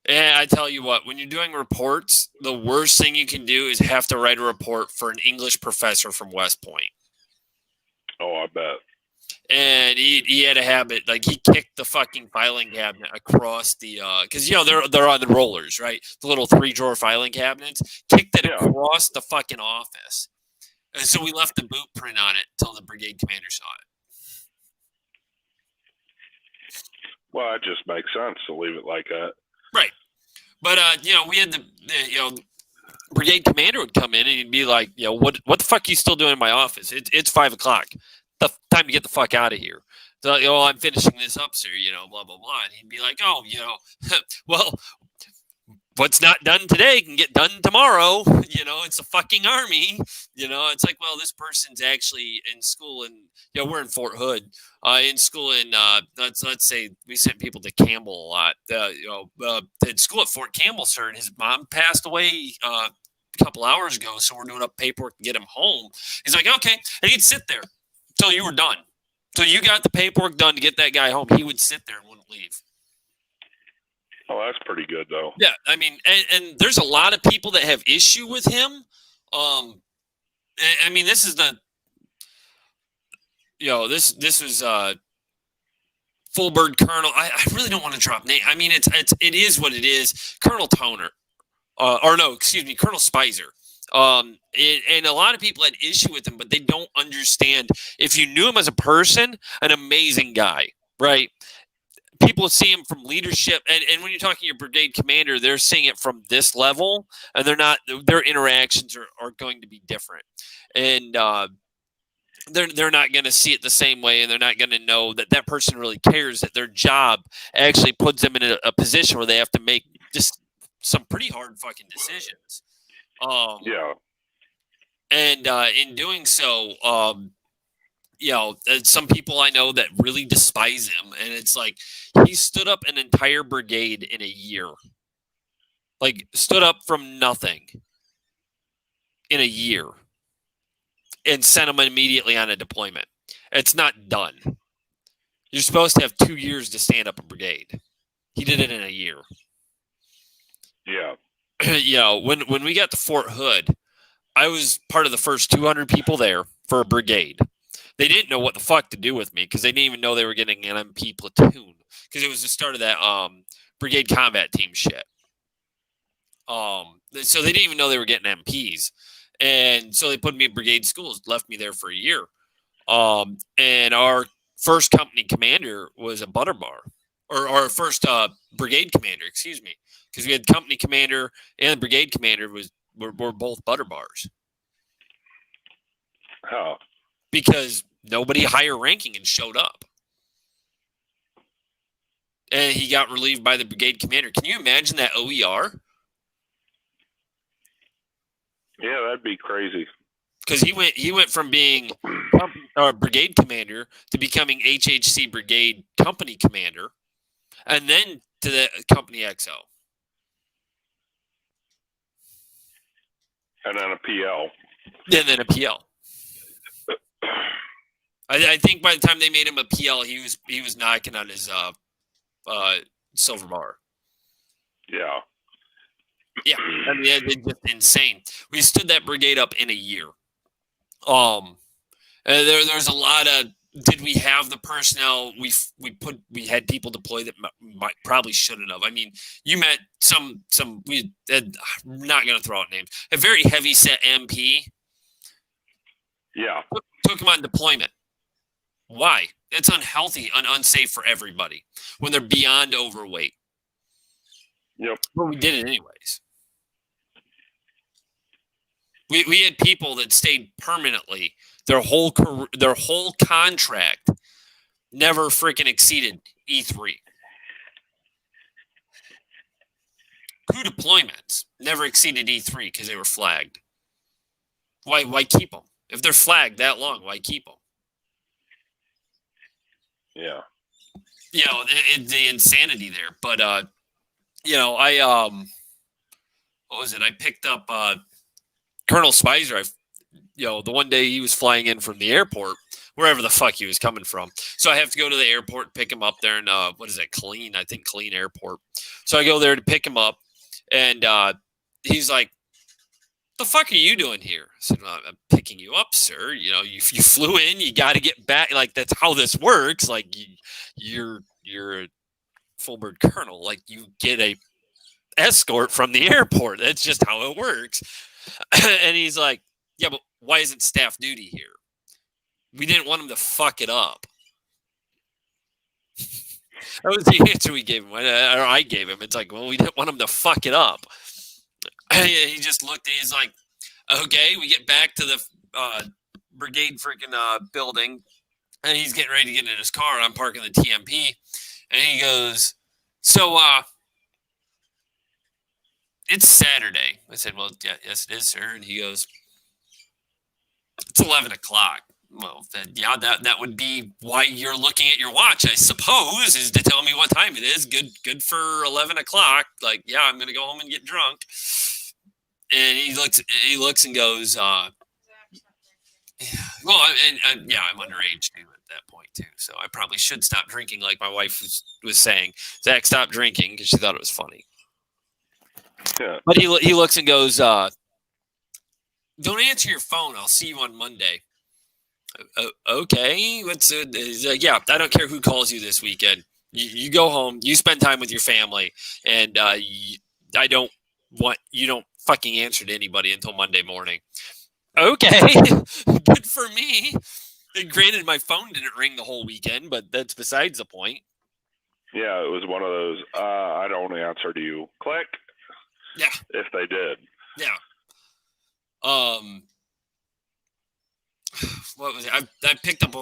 And I tell you what, when you're doing reports, the worst thing you can do is have to write a report for an English professor from West Point. Oh, I bet. And he had a habit, like he kicked the fucking filing cabinet across the, because they're on the rollers, right? The little 3-drawer filing cabinets. Kicked it across the fucking office, and so we left the boot print on it until the brigade commander saw it. Well, it just makes sense to leave it like that. Right. But, we had the brigade commander would come in and he'd be like, what the fuck are you still doing in my office? It's 5 o'clock. The time to get the fuck out of here. So, I'm finishing this up, sir, blah, blah, blah. And he'd be like, well, what's not done today can get done tomorrow. It's a fucking army. It's like, well, this person's actually in school and, we're in Fort Hood. In school in, let's say we sent people to Campbell a lot. In school at Fort Campbell, sir, and his mom passed away a couple hours ago, so we're doing up paperwork to get him home. He's like, okay. And he'd sit there until you were done. So you got the paperwork done to get that guy home. He would sit there and wouldn't leave. Oh, that's pretty good, though. Yeah, I mean, and there's a lot of people that have issue with him. I mean, this is the, this was full bird colonel. I really don't want to drop name. I mean, it is what it is. Colonel Toner, Colonel Spicer. And a lot of people had issue with him, but they don't understand. If you knew him as a person, an amazing guy, right? People see him from leadership, and when you're talking your brigade commander, they're seeing it from this level, and their interactions are going to be different, and they're not going to see it the same way, and they're not going to know that person really cares, that their job actually puts them in a position where they have to make just some pretty hard fucking decisions. Yeah. And in doing so, some people I know that really despise him, and it's like he stood up an entire brigade in a year. Like, stood up from nothing in a year and sent them immediately on a deployment. It's not done. You're supposed to have 2 years to stand up a brigade. He did it in a year. Yeah. when we got to Fort Hood, I was part of the first 200 people there for a brigade. They didn't know what the fuck to do with me because they didn't even know they were getting an MP platoon because it was the start of that brigade combat team shit. So they didn't even know they were getting MPs, and so they put me in brigade schools, left me there for a year. And our first company commander was a butter bar, or our first brigade commander, excuse me, because we had company commander and brigade commander were both butter bars. How? Because nobody higher ranking had showed up. And he got relieved by the brigade commander. Can you imagine that OER? Yeah, that'd be crazy. Because he went from being brigade commander to becoming HHC brigade company commander, and then to the company XO. And then a PL. And then a PL. I think by the time they made him a PL, he was knocking on his silver bar. Yeah. Yeah, I mean, it's just insane. We stood that brigade up in a year. There's a lot of. Did we have the personnel? We had people deploy that probably shouldn't have. I mean, you met some. We had, I'm not going to throw out names. A very heavy set MP. Yeah. Took him on deployment. Why? It's unhealthy and unsafe for everybody when they're beyond overweight. Yep. But we did it anyways. We had people that stayed permanently. Their whole contract never freaking exceeded E3. Crew deployments never exceeded E3 because they were flagged. Why keep them? If they're flagged that long, why keep them? Yeah. The insanity there. But I what was it? I picked up Colonel Spicer. The one day he was flying in from the airport, wherever the fuck he was coming from. So I have to go to the airport, pick him up there in what is it, Killeen? I think Killeen Airport. So I go there to pick him up, and he's like, "The fuck are you doing here?" I said, "Well, I'm picking you up, sir. You flew in, you got to get back. Like that's how this works. Like you're a full bird colonel. Like you get a escort from the airport. That's just how it works." And he's like, "Yeah, but why isn't staff duty here? We didn't want him to fuck it up." That was the answer we gave him, or I gave him. It's like, well, we didn't want him to fuck it up. He just looked and he's like, okay, we get back to the brigade freaking building, and he's getting ready to get in his car, and I'm parking the TMP, and he goes, so, it's Saturday. I said, well, yeah, yes, it is, sir. And he goes, it's 11 o'clock. Well, then, yeah, that would be why you're looking at your watch, I suppose, is to tell me what time it is. Good for 11 o'clock. Like, yeah, I'm going to go home and get drunk. And he looks and goes, well, I'm underage too at that point too. So I probably should stop drinking, like my wife was saying. Zach, stop drinking, because she thought it was funny. Yeah. But he looks and goes, don't answer your phone. I'll see you on Monday. Okay. He's like, yeah, I don't care who calls you this weekend. You go home, you spend time with your family, and you don't fucking answer to anybody until Monday morning. Okay. Good for me. And granted, my phone didn't ring the whole weekend, but that's besides the point. Yeah, it was one of those, I don't answer to you. Click. Yeah. If they did. Yeah. What was it? I picked up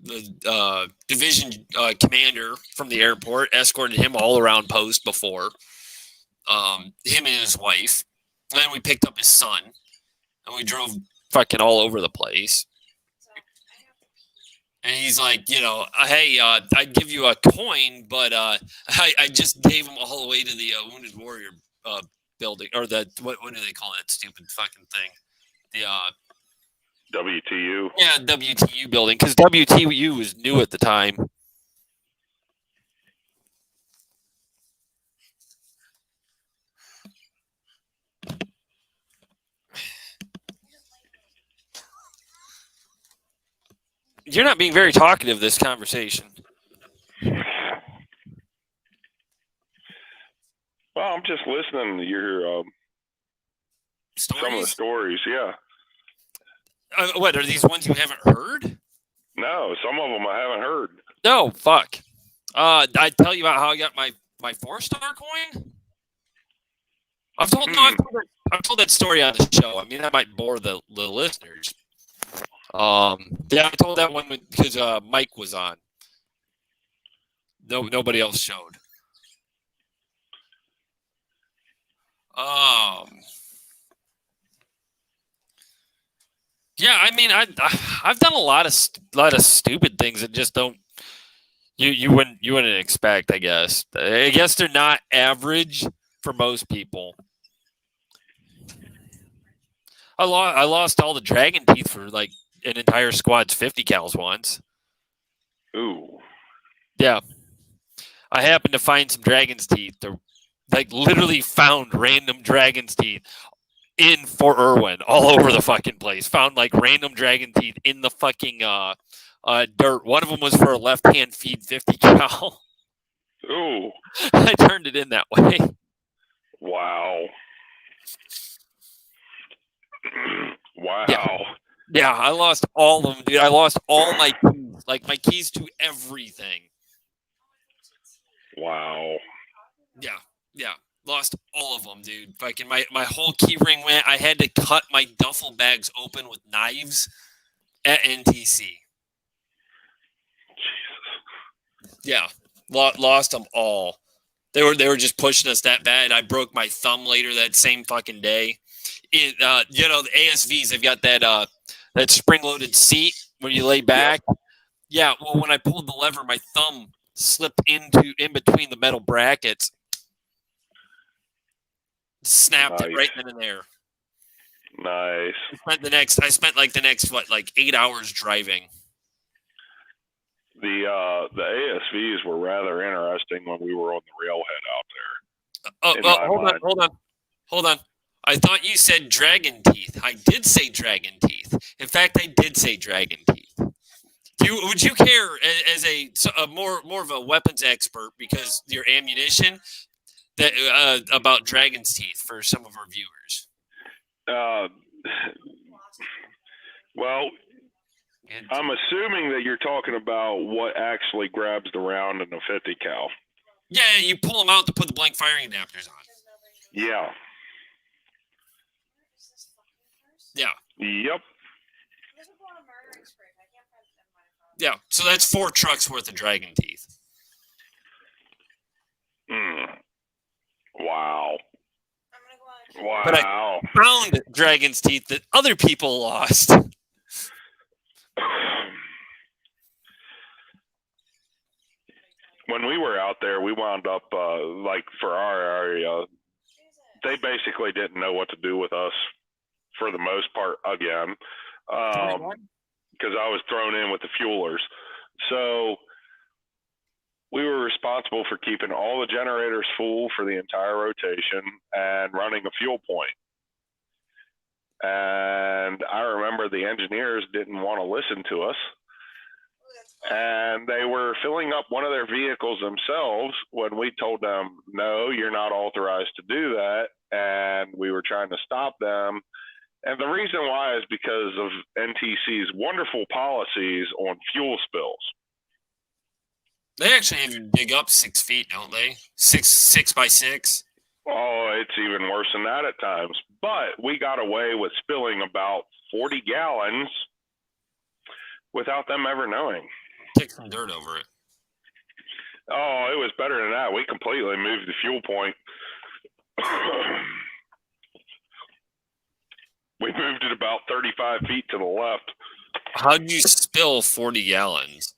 the division commander from the airport, escorted him all around post before. Him and his wife. And then we picked up his son, and we drove fucking all over the place. And he's like, hey, I'd give you a coin, but I just gave him all the way to the Wounded Warrior building, or the what do they call that stupid fucking thing? The WTU. Yeah, WTU building, because WTU was new at the time. You're not being very talkative this conversation. Well, I'm just listening to your some of the stories. Yeah. What are these ones you haven't heard? No, some of them I haven't heard. No, fuck. I tell you about how I got my 4-star coin. I've told that story on the show. I mean, that might bore the listeners. Yeah, I told that one because Mike was on. Nobody else showed. Yeah, I mean, I've done a lot of stupid things that just don't you wouldn't expect. I guess they're not average for most people. I lost all the dragon teeth for like an entire squad's 50 cals once. Ooh. Yeah. I happened to find some dragon's teeth. They're like literally found random dragon's teeth in Fort Irwin all over the fucking place. Found like random dragon teeth in the fucking dirt. One of them was for a left-hand feed 50 cal. Ooh. I turned it in that way. Wow. Wow. Yeah, I lost all of them, dude. I lost all my keys, like my keys to everything. Wow. Yeah. Lost all of them, dude. Fucking my whole key ring went. I had to cut my duffel bags open with knives at NTC. Jesus. Yeah, lost them all. They were just pushing us that bad. I broke my thumb later that same fucking day. The ASVs, they've got that spring-loaded seat where you lay back. Yep. Yeah, well, when I pulled the lever, my thumb slipped in between the metal brackets. Snapped it right then and there. Nice. I spent the next 8 hours driving. The ASVs were rather interesting when we were on the railhead out there. Hold on. I thought you said dragon teeth. I did say dragon teeth. In fact, I did say dragon teeth. Would you care as a more of a weapons expert because your ammunition that about dragon's teeth for some of our viewers? Well, I'm assuming that you're talking about what actually grabs the round in the 50 cal. Yeah, you pull them out to put the blank firing adapters on. Yeah. Yeah. Yep. Yeah, so that's 4 trucks worth of dragon teeth. Wow. Wow. But I found dragon's teeth that other people lost. When we were out there, we wound up, for our area, they basically didn't know what to do with us for the most part again. Because I was thrown in with the fuelers. So we were responsible for keeping all the generators full for the entire rotation and running a fuel point. And I remember the engineers didn't want to listen to us. And they were filling up one of their vehicles themselves when we told them, no, you're not authorized to do that. And we were trying to stop them. And the reason why is because of NTC's wonderful policies on fuel spills. They actually even dig up 6 feet, don't they? 6 by 6. Oh, it's even worse than that at times. But we got away with spilling about 40 gallons without them ever knowing. Kick some dirt over it. Oh, it was better than that. We completely moved the fuel point. We moved it about 35 feet to the left. How'd you spill 40 gallons?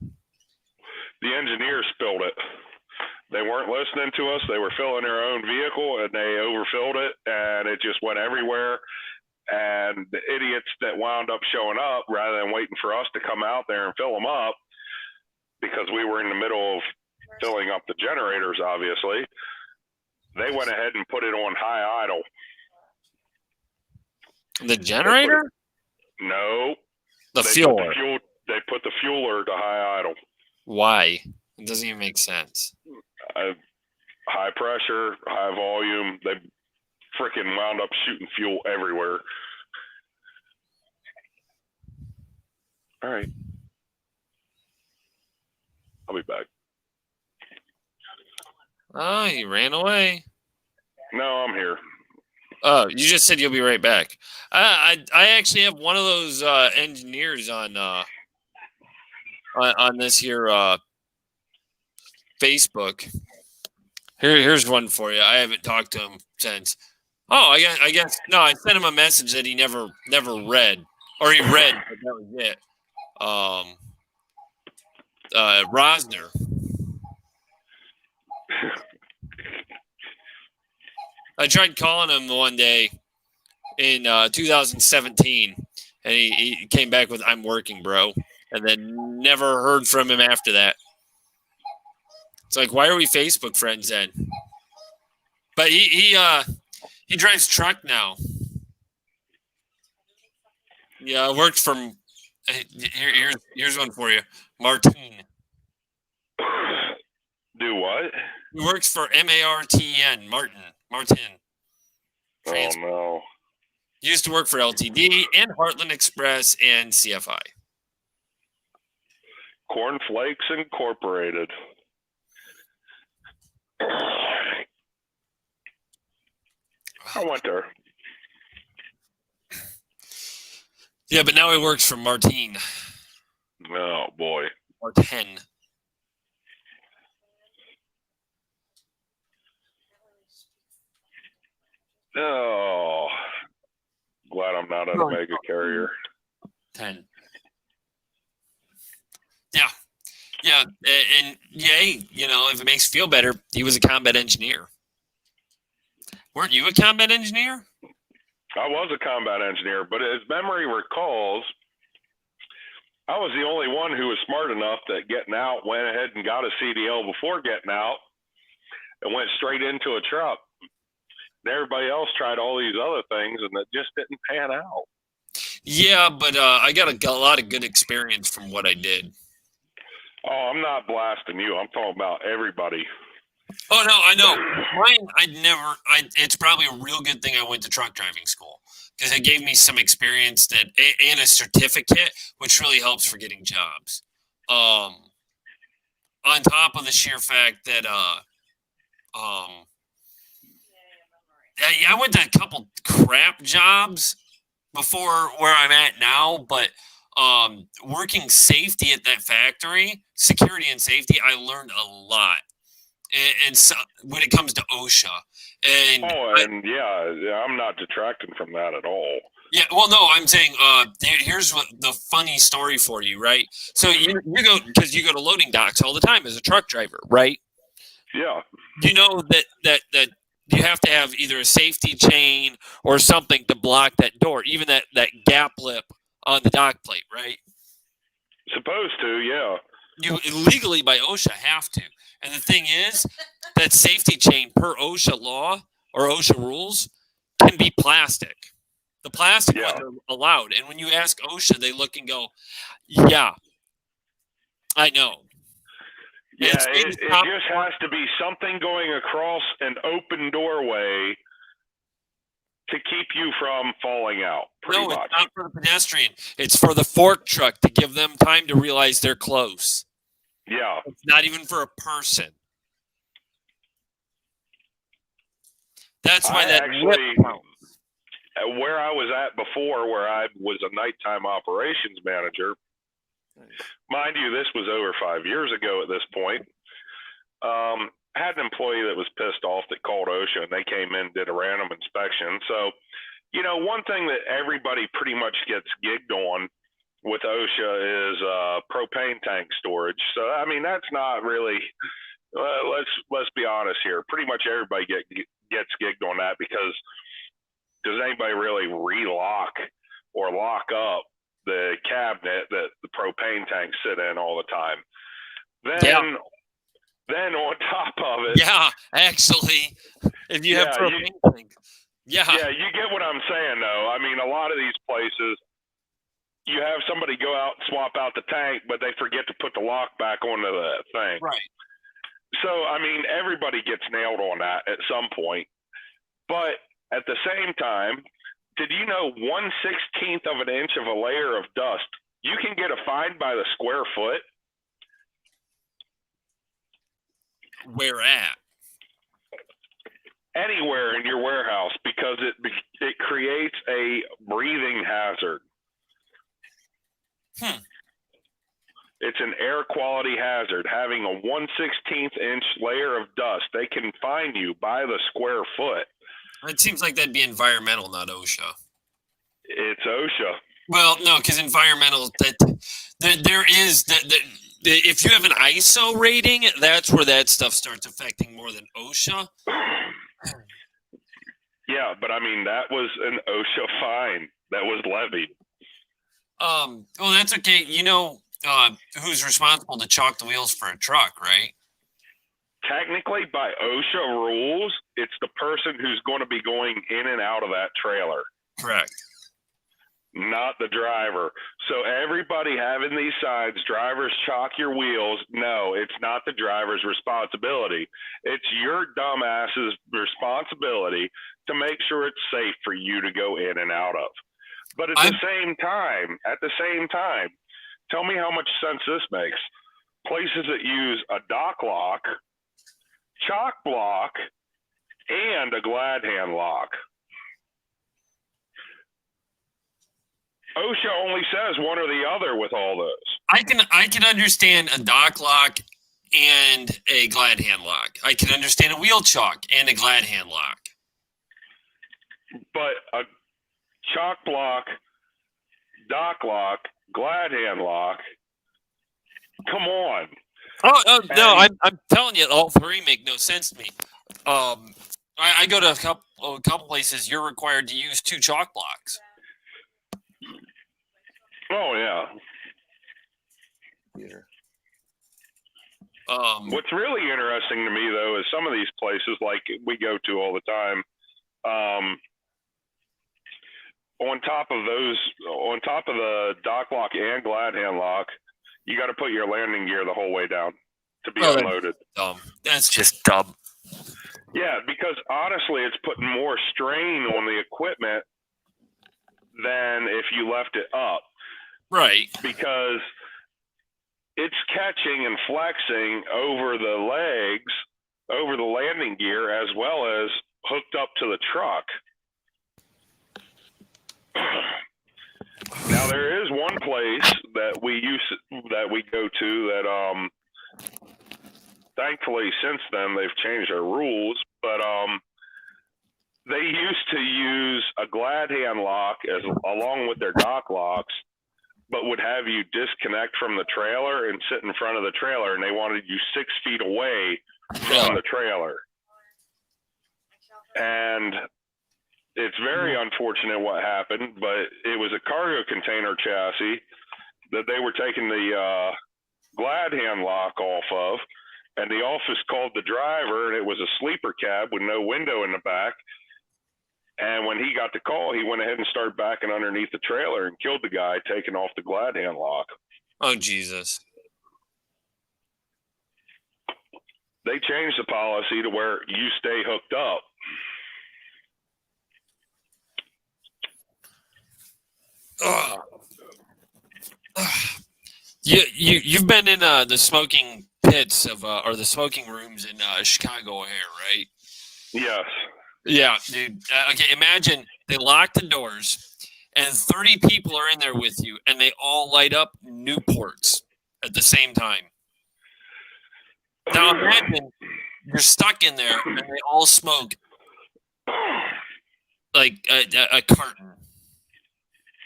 The engineers spilled it. They weren't listening to us. They were filling their own vehicle, and they overfilled it, and it just went everywhere. And the idiots that wound up showing up, rather than waiting for us to come out there and fill them up, because we were in the middle of filling up the generators, obviously, they went ahead and put it on high idle. The generator? No. The fuel. They put the fueler to high idle. Why? It doesn't even make sense. High pressure, high volume. They freaking wound up shooting fuel everywhere. All right. I'll be back. Oh, he ran away. No, I'm here. Oh, you just said you'll be right back. I actually have one of those engineers on this here Facebook. Here's one for you. I haven't talked to him since. Oh, I guess no. I sent him a message that he never read, or he read, but that was it. Rosner. I tried calling him one day in 2017, and he came back with "I'm working, bro," and then never heard from him after that. It's like, why are we Facebook friends then? But he drives truck now. Yeah, worked from. Here's one for you, Martin. Do what? He works for MARTN, Martin. Oh no. He used to work for LTD and Heartland Express and CFI. Cornflakes Incorporated. I went there. Yeah, but now he works for Martin. Oh boy. Martin. Oh, glad I'm not an Omega carrier. 10. Yeah, and yay, if it makes you feel better, he was a combat engineer. Weren't you a combat engineer? I was a combat engineer, but as memory recalls, I was the only one who was smart enough that getting out went ahead and got a CDL before getting out and went straight into a truck. And everybody else tried all these other things, and it just didn't pan out. Yeah, but I got a lot of good experience from what I did. Oh, I'm not blasting you. I'm talking about everybody. Oh, no, I know. Mine, it's probably a real good thing I went to truck driving school because it gave me some experience and a certificate, which really helps for getting jobs. On top of the sheer fact that, I went to a couple crap jobs before where I'm at now, but working safety at that factory, security and safety, I learned a lot. And so when it comes to OSHA, I'm not detracting from that at all. Yeah, well, no, I'm saying here's what the funny story for you, right? So you go because you go to loading docks all the time as a truck driver, right? Yeah. You know that you have to have either a safety chain or something to block that door, even that gap lip on the dock plate, right? Supposed to, yeah. You legally by OSHA have to. And the thing is, that safety chain per OSHA law or OSHA rules can be plastic. The plastic ones are allowed. And when you ask OSHA, they look and go, yeah, I know. Yeah, it just has to be something going across an open doorway to keep you from falling out, pretty much. It's not for the pedestrian. It's for the fork truck to give them time to realize they're close. Yeah. It's not even for a person. That's why where I was at before, where I was a nighttime operations manager, mind you, this was over 5 years ago at this point. I had an employee that was pissed off that called OSHA, and they came in and did a random inspection. So, one thing that everybody pretty much gets gigged on with OSHA is propane tank storage. So, I mean, that's not really. Let's be honest here. Pretty much everybody gets gigged on that because does anybody really relock or lock up the cabinet that the propane tanks sit in all the time? Then on top of it, actually, if you have propane tanks, you get what I'm saying though. I mean, a lot of these places, you have somebody go out and swap out the tank, but they forget to put the lock back onto the thing. Right. So, I mean, everybody gets nailed on that at some point. But at the same time, did you know 1/16 of an inch of a layer of dust, you can get a fine by the square foot? Where at? Anywhere in your warehouse, because it creates a breathing hazard. It's an air quality hazard. Having a 1/16 inch layer of dust, they can fine you by the square foot. It seems like that'd be environmental, not OSHA. It's OSHA. Well, no, because environmental, there is if you have an ISO rating, that's where that stuff starts affecting more than OSHA. Yeah, but I mean, that was an OSHA fine that was levied. Well, that's okay. You know who's responsible to chalk the wheels for a truck, right? Technically, by OSHA rules, it's the person who's going to be going in and out of that trailer. Correct. Not the driver. So everybody having these signs, drivers chalk your wheels. No, it's not the driver's responsibility. It's your dumbass's responsibility to make sure it's safe for you to go in and out of. But at the same time, tell me how much sense this makes. Places that use a dock lock, chalk block, and a glad hand lock. OSHA only says one or the other with all those. I can understand a dock lock and a glad hand lock. I can understand a wheel chalk and a glad hand lock. But a chalk block, dock lock, glad hand lock, come on. Oh no, I'm telling you, all three make no sense to me. I go to a couple places. You're required to use 2 chalk blocks. Oh yeah. What's really interesting to me though is some of these places like we go to all the time. On top of the dock lock and glad hand lock, you got to put your landing gear the whole way down to be unloaded. That's just dumb. Yeah, because honestly, it's putting more strain on the equipment than if you left it up. Right. Because it's catching and flexing over the legs, over the landing gear, as well as hooked up to the truck. Now there is one place that we go to that thankfully since then they've changed their rules, but they used to use a glad hand lock along with their dock locks, but would have you disconnect from the trailer and sit in front of the trailer, and they wanted you 6 feet away from the trailer. And it's very unfortunate what happened, but it was a cargo container chassis that they were taking the glad hand lock off of, and the office called the driver, and it was a sleeper cab with no window in the back. And when he got the call, he went ahead and started backing underneath the trailer and killed the guy, taking off the glad hand lock. Oh, Jesus. They changed the policy to where you stay hooked up. You've been in the smoking pits of or the smoking rooms in Chicago O'Hare, right? Yes. Yeah, dude. Okay, imagine they lock the doors and 30 people are in there with you and they all light up Newports at the same time. Now imagine you're stuck in there and they all smoke like a carton.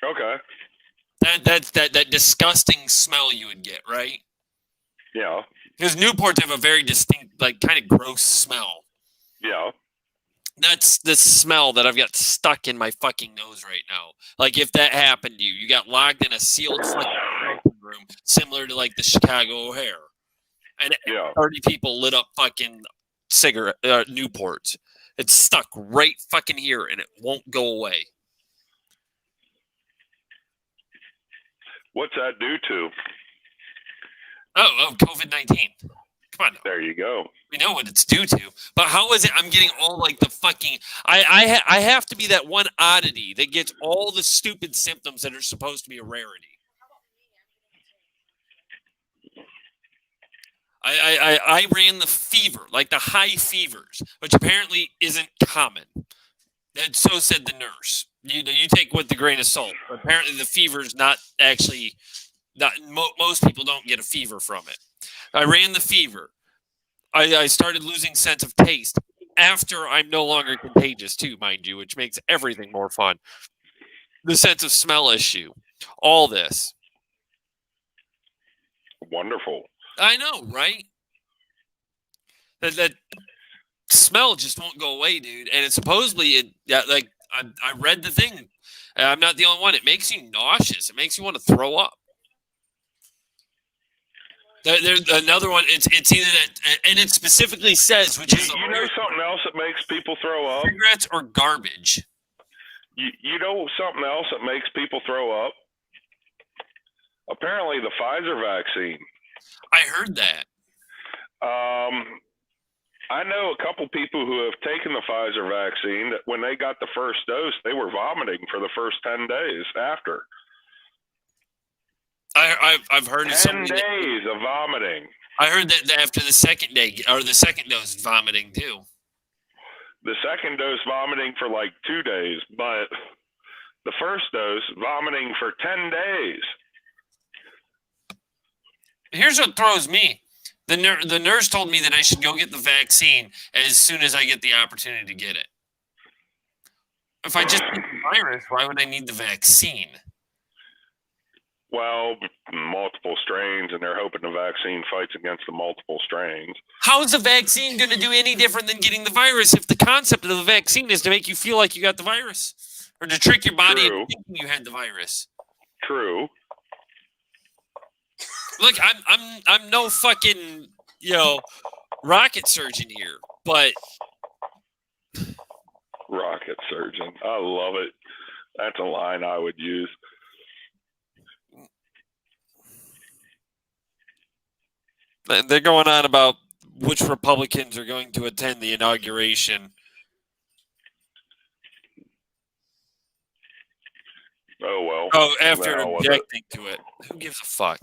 Okay. That's that disgusting smell you would get, right? Yeah. Because Newports have a very distinct, like, kind of gross smell. Yeah. That's the smell that I've got stuck in my fucking nose right now. Like, if that happened to you, you got locked in a sealed fucking room, similar to, like, the Chicago O'Hare. And 30 people lit up fucking Newports. It's stuck right fucking here, and it won't go away. What's that due to? Oh, COVID-19. Come on now. There you go. We know what it's due to. But how is it I'm getting all like the fucking... I have to be that one oddity that gets all the stupid symptoms that are supposed to be a rarity. I ran the fever, like the high fevers, which apparently isn't common. And so said the nurse. You take with the grain of salt. But apparently the fever is not actually... most people don't get a fever from it. I ran the fever. I started losing sense of taste after I'm no longer contagious too, mind you, which makes everything more fun. The sense of smell issue. All this. Wonderful. I know, right? That smell just won't go away, dude. And it supposedly, I read the thing. I'm not the only one. It makes you nauseous. It makes you want to throw up. There's another one. It's either that, and it specifically says, which is you know something else that makes people throw up? Cigarettes or garbage. You know something else that makes people throw up? Apparently, the Pfizer vaccine. I heard that. I know a couple people who have taken the Pfizer vaccine that when they got the first dose, they were vomiting for the first 10 days after. I've heard of 10 days of vomiting. I heard that after the second day or the second dose, vomiting too. The second dose vomiting for like 2 days, but the first dose vomiting for 10 days. Here's what throws me. The nurse told me that I should go get the vaccine as soon as I get the opportunity to get it. If I just get the virus, why would I need the vaccine? Well, multiple strains, and they're hoping the vaccine fights against the multiple strains. How is the vaccine going to do any different than getting the virus if the concept of the vaccine is to make you feel like you got the virus? Or to trick your body into thinking you had the virus? True. Look, I'm no fucking, rocket surgeon here, but... Rocket surgeon. I love it. That's a line I would use. They're going on about which Republicans are going to attend the inauguration. Oh, well. Oh, after objecting to it. Who gives a fuck?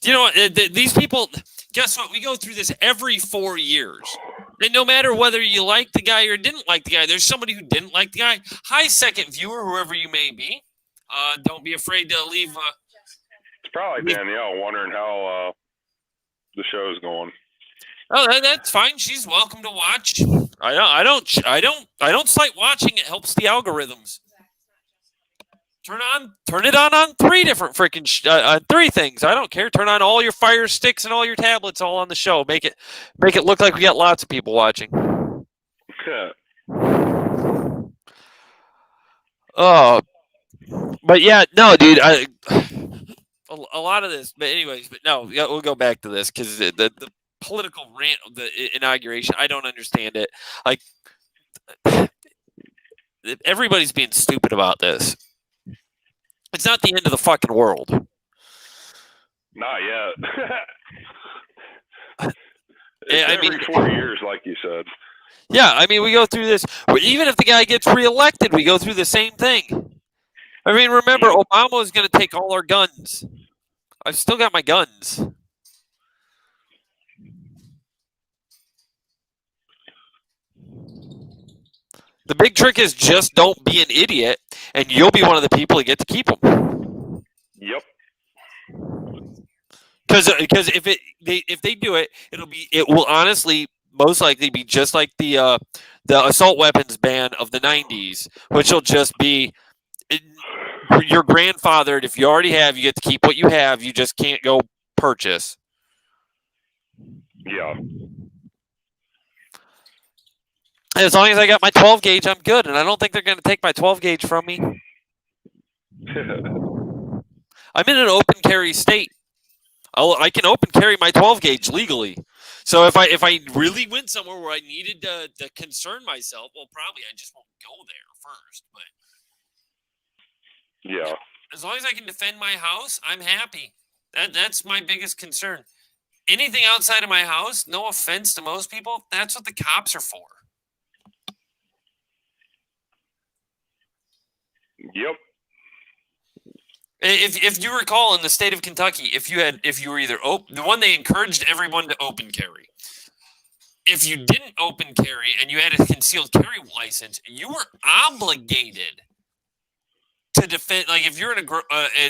You know what? These people, guess what? We go through this every 4 years. And no matter whether you like the guy or didn't like the guy, there's somebody who didn't like the guy. Hi, second viewer, whoever you may be. Don't be afraid to leave. It's probably Danielle wondering how the show's going. Oh, that's fine. She's welcome to watch. I don't slight watching. It helps the algorithms. Turn it on 3 different freaking 3 things. I don't care. Turn on all your Fire Sticks and all your tablets all on the show. Make it look like we got lots of people watching. Oh, but yeah, no, dude. A lot of this, but anyways, we'll go back to this because the political rant of the inauguration, I don't understand it. Like, everybody's being stupid about this. It's not the end of the fucking world. Not yet. Every 4 years, like you said. Yeah, I mean, we go through this. Even if the guy gets reelected, we go through the same thing. I mean, remember, Obama is going to take all our guns. I've still got my guns. The big trick is just don't be an idiot, and you'll be one of the people that get to keep them. Yep. Because if they do it, it will honestly most likely be just like the assault weapons ban of the 90s, which will just be your grandfathered. If you already have, you get to keep what you have. You just can't go purchase. Yeah. As long as I got my 12 gauge, I'm good, and I don't think they're going to take my 12 gauge from me. I'm in an open carry state. I can open carry my 12 gauge legally. So if I really went somewhere where I needed to concern myself, well, probably I just won't go there first. But yeah, As long as I can defend my house, I'm happy. That's my biggest concern. Anything outside of my house, no offense to most people, that's what the cops are for. Yep. If you recall, in the state of Kentucky, if you were either the one, they encouraged everyone to open carry. If you didn't open carry and you had a concealed carry license, you were obligated to defend. Like if you're in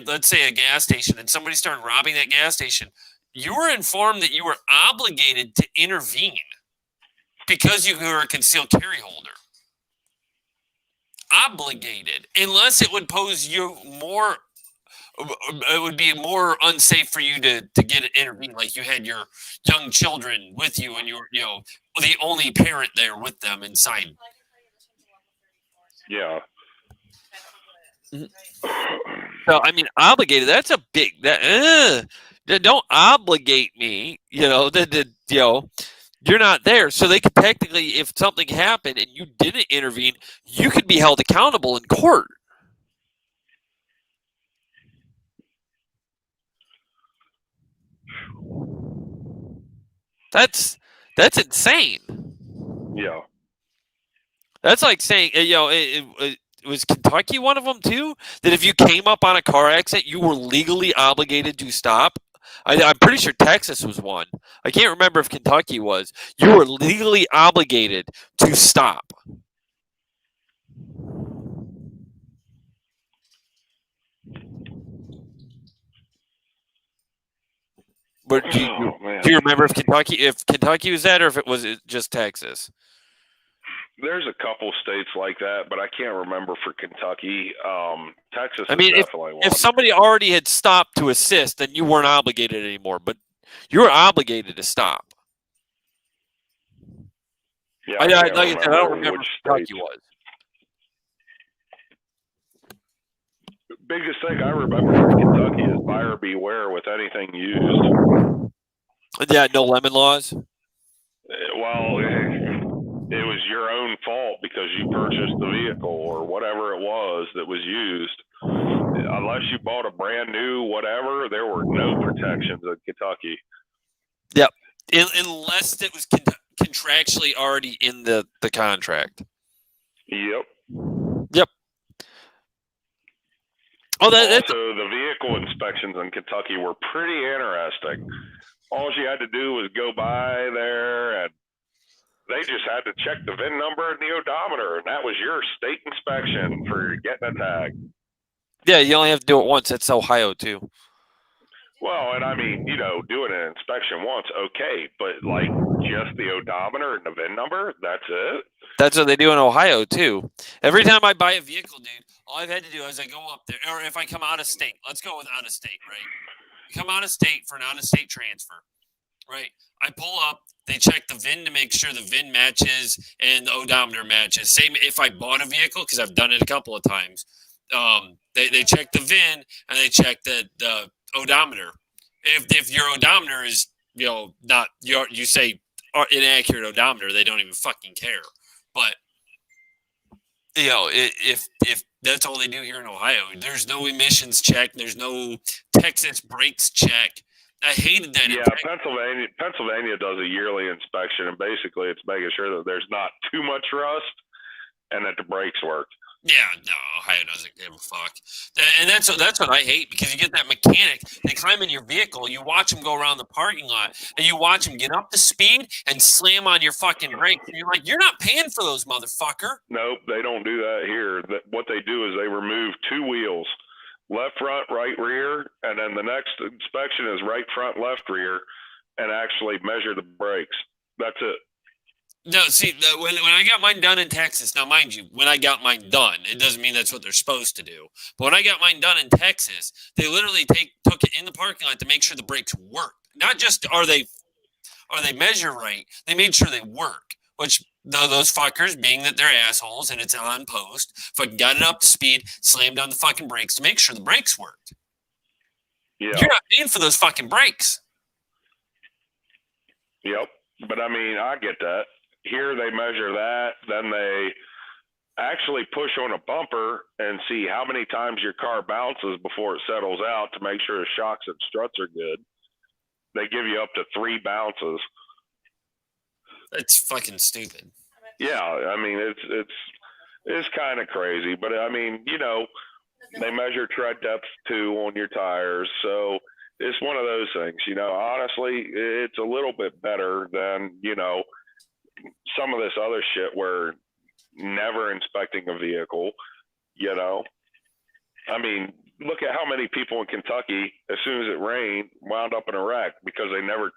let's say a gas station and somebody started robbing that gas station, you were informed that you were obligated to intervene because you were a concealed carry holder. Obligated, unless it would pose you more. It would be more unsafe for you to get it intervened, like you had your young children with you and you were, the only parent there with them inside. Yeah. So I mean, obligated. That's a big. Don't obligate me. You're not there, so they could technically, if something happened and you didn't intervene, you could be held accountable in court. That's insane. Yeah. That's like saying, it was Kentucky one of them too? That if you came up on a car accident, you were legally obligated to stop? I'm pretty sure Texas was one. I can't remember if Kentucky was. You were legally obligated to stop. But do you remember if Kentucky was that, or if it was just Texas? There's a couple states like that, but I can't remember for Kentucky. Texas. I mean, if somebody already had stopped to assist, then you weren't obligated anymore. But you were obligated to stop. Yeah, like I said, I don't remember which Kentucky was. Biggest thing I remember from Kentucky is buyer beware with anything used. Yeah, no lemon laws. Well, it was your own fault because you purchased the vehicle or whatever it was that was used. Unless you bought a brand new whatever, there were no protections in Kentucky. Yep, unless it was contractually already in the contract. Yep. Oh, also, the vehicle inspections in Kentucky were pretty interesting. All you had to do was go by there, and they just had to check the VIN number and the odometer, and that was your state inspection for getting a tag. Yeah, you only have to do it once. That's Ohio, too. Well, and I mean, doing an inspection once, okay, but like just the odometer and the VIN number, that's it? That's what they do in Ohio, too. Every time I buy a vehicle, dude, all I've had to do is I go up there, or if I come out of state, let's go with out of state, right? Come out of state for an out of state transfer, right? I pull up, they check the VIN to make sure the VIN matches and the odometer matches. Same if I bought a vehicle, because I've done it a couple of times. They check the VIN and they check the odometer. If your odometer is, not you say inaccurate odometer, they don't even fucking care. But if that's all they do here in Ohio, there's no emissions check, there's no Texas brakes check. I hated that. Yeah, Pennsylvania does a yearly inspection, and basically it's making sure that there's not too much rust and that the brakes work. Yeah, no, Ohio doesn't give a fuck. And that's what I hate, because you get that mechanic, they climb in your vehicle, you watch them go around the parking lot, and you watch them get up to speed and slam on your fucking brakes. And you're like, you're not paying for those, motherfucker. Nope, they don't do that here. What they do is they remove two wheels, left front, right rear, and then the next inspection is right front, left rear, and actually measure the brakes. That's it. No, see, when I got mine done in Texas, now mind you, when I got mine done, it doesn't mean that's what they're supposed to do. But when I got mine done in Texas, they literally took it in the parking lot to make sure the brakes worked. Not just are they measure right, they made sure they work. Which those fuckers, being that they're assholes and it's on post, fucking got it up to speed, slammed on the fucking brakes to make sure the brakes worked. Yeah. You're not paying for those fucking brakes. Yep, but I mean, I get that. Here they measure that, then they actually push on a bumper and see how many times your car bounces before it settles out to make sure the shocks and struts are good. They give you up to 3 bounces. It's fucking stupid. Yeah, I mean it's kind of crazy, but I mean, you know, they measure tread depth too on your tires, so it's one of those things. You know, honestly, it's a little bit better than, you know, some of this other shit where never inspecting a vehicle. You know, I mean, look at how many people in Kentucky, as soon as it rained, wound up in a wreck because they never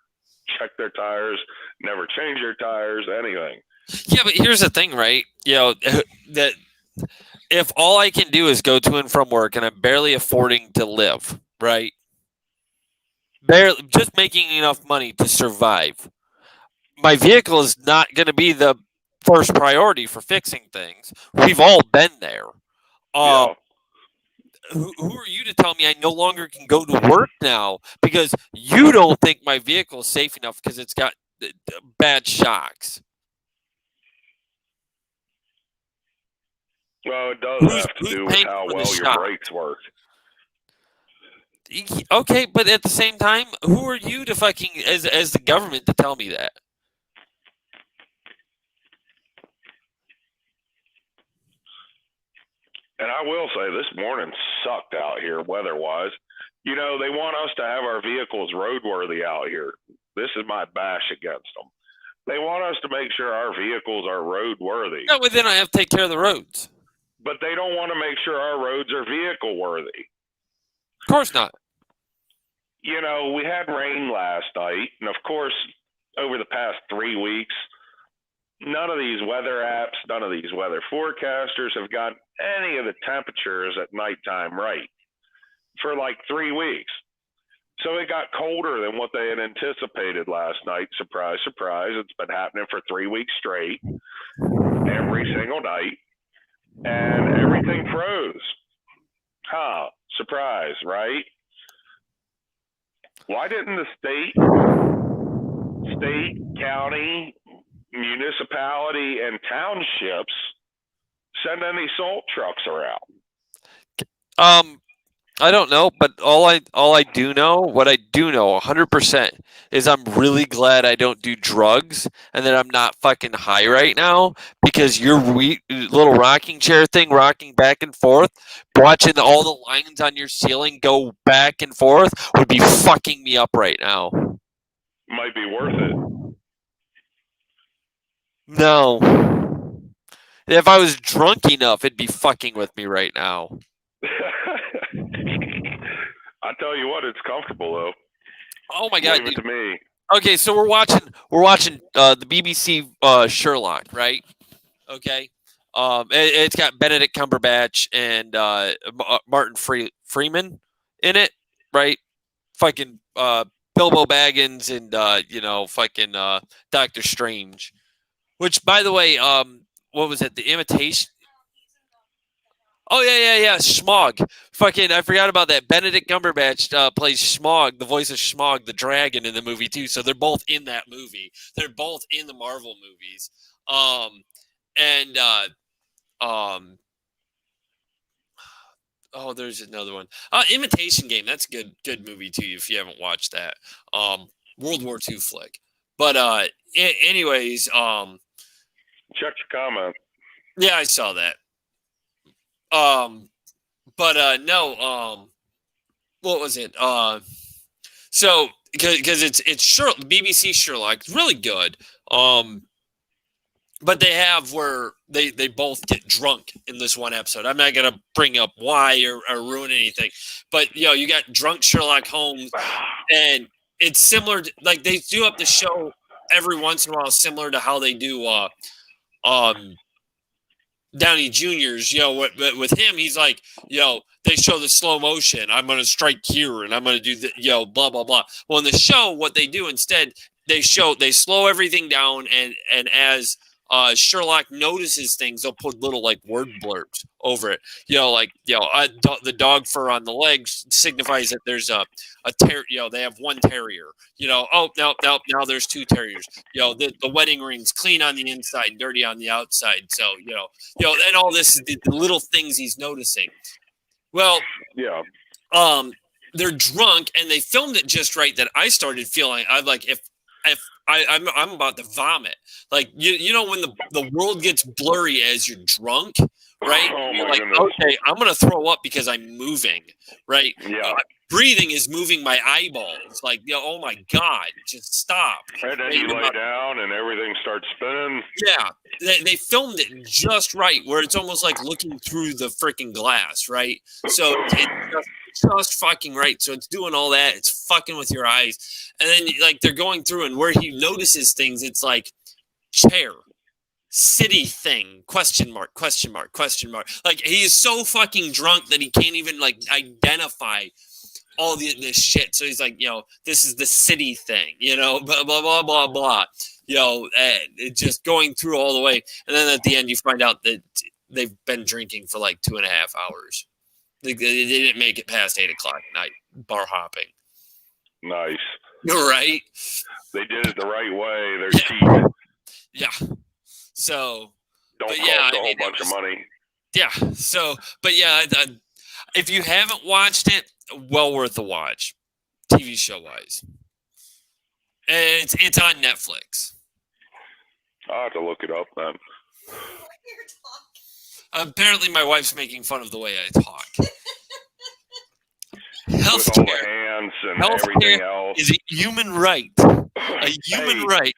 checked their tires, never changed their tires, anything. Yeah, but here's the thing, right? You know, that if all I can do is go to and from work and I'm barely affording to live, right? Barely just making enough money to survive. My vehicle is not going to be the first priority for fixing things. We've all been there. Yeah. Who are you to tell me I no longer can go to work now because you don't think my vehicle is safe enough because it's got bad shocks? Well, it does have to do with how well your brakes work. Okay, but at the same time, who are you to fucking as the government to tell me that? And I will say this morning sucked out here weather-wise. You know, they want us to have our vehicles roadworthy out here. This is my bash against them. They want us to make sure our vehicles are roadworthy. No, but then I have to take care of the roads. But they don't want to make sure our roads are vehicle-worthy. Of course not. You know, we had rain last night, and of course, over the past 3 weeks, none of these weather apps, none of these weather forecasters have got any of the temperatures at nighttime right for like 3 weeks. So it got colder than what they had anticipated last night. Surprise, surprise. It's been happening for 3 weeks straight, every single night, and everything froze. Huh, surprise, right? Why didn't the state, county, municipality, and townships send any salt trucks around? I don't know, but all I do know, what I do know 100% is I'm really glad I don't do drugs and that I'm not fucking high right now because your little rocking chair thing rocking back and forth, watching all the lines on your ceiling go back and forth would be fucking me up right now. Might be worth it. No. If I was drunk enough, it'd be fucking with me right now. I tell you what, it's comfortable though. Oh my god! Leave it to me. Okay, so we're watching the BBC Sherlock, right? Okay, it's got Benedict Cumberbatch and Martin Freeman in it, right? Fucking Bilbo Baggins and fucking Doctor Strange. Which, by the way, what was it? The Imitation. Oh yeah, Smog. Fucking, I forgot about that. Benedict Cumberbatch plays Smog, the voice of Smog, the dragon in the movie too. So they're both in that movie. They're both in the Marvel movies. Oh, there's another one. Imitation Game. That's a good movie too. If you haven't watched that, World War II flick. But anyways, check your comment. Yeah, I saw that. No, what was it? So because it's BBC Sherlock, it's really good. But they have where they both get drunk in this one episode. I'm not gonna bring up why or ruin anything, but you got drunk Sherlock Holmes, and it's similar to, like, they do up the show every once in a while, similar to how they do Downey Jr.'s, with him, he's like, they show the slow motion. I'm going to strike here and I'm going to do the, blah, blah, blah. Well, in the show, what they do instead, they slow everything down. And as Sherlock notices things, they'll put little like word blurbs over it. The dog fur on the legs signifies that there's a they have one terrier. Oh no, now there's two terriers. The wedding ring's clean on the inside, dirty on the outside. So and all this is the little things he's noticing. Well, yeah. They're drunk and they filmed it just right that I started feeling I'm like if I'm about to vomit. Like when the world gets blurry as you're drunk, right? Oh you're my like, goodness. okay, I'm gonna throw up because I'm moving, right? Yeah. Breathing is moving my eyeballs. Like, oh my God, just stop. And then you lay down and everything starts spinning. Yeah. They filmed it just right, where it's almost like looking through the freaking glass, right? So it's just fucking right. So it's doing all that. It's fucking with your eyes. And then like they're going through and where he notices things, it's like chair, city thing, question mark. Like he is so fucking drunk that he can't even like identify all this shit. So he's like, this is the city thing, blah, blah, blah, blah, blah. Just going through all the way. And then at the end, you find out that they've been drinking for like 2.5 hours. They didn't make it past 8 o'clock at night, bar hopping. Nice. You're right. They did it the right way. They're cheap. Yeah. So. Don't cost a whole bunch of money. Yeah. So, but yeah, if you haven't watched it, well worth a watch, TV show wise. And it's on Netflix. I'll have to look it up then. Apparently, my wife's making fun of the way I talk. With all the hands and everything else. Is a human right. A human right.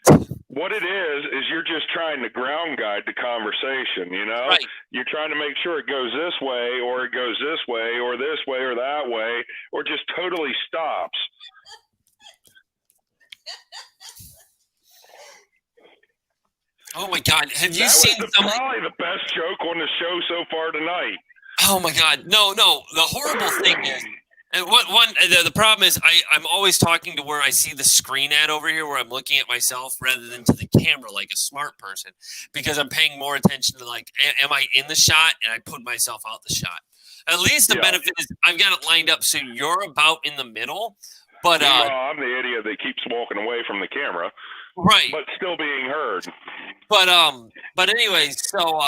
What it is you're just trying to ground guide the conversation, Right. You're trying to make sure it goes this way, or it goes this way, or this way, or that way, or just totally stops. Oh my God! Have you seen probably the best joke on the show so far tonight? Oh my God! No. The horrible thing is, and the problem is, I'm always talking to where I see the screen ad over here, where I'm looking at myself rather than to the camera like a smart person, because I'm paying more attention to like, am I in the shot, and I put myself out the shot. At least the benefit is I've got it lined up so you're about in the middle. But I'm the idiot that keeps walking away from the camera. Right. But still being heard. But anyway, so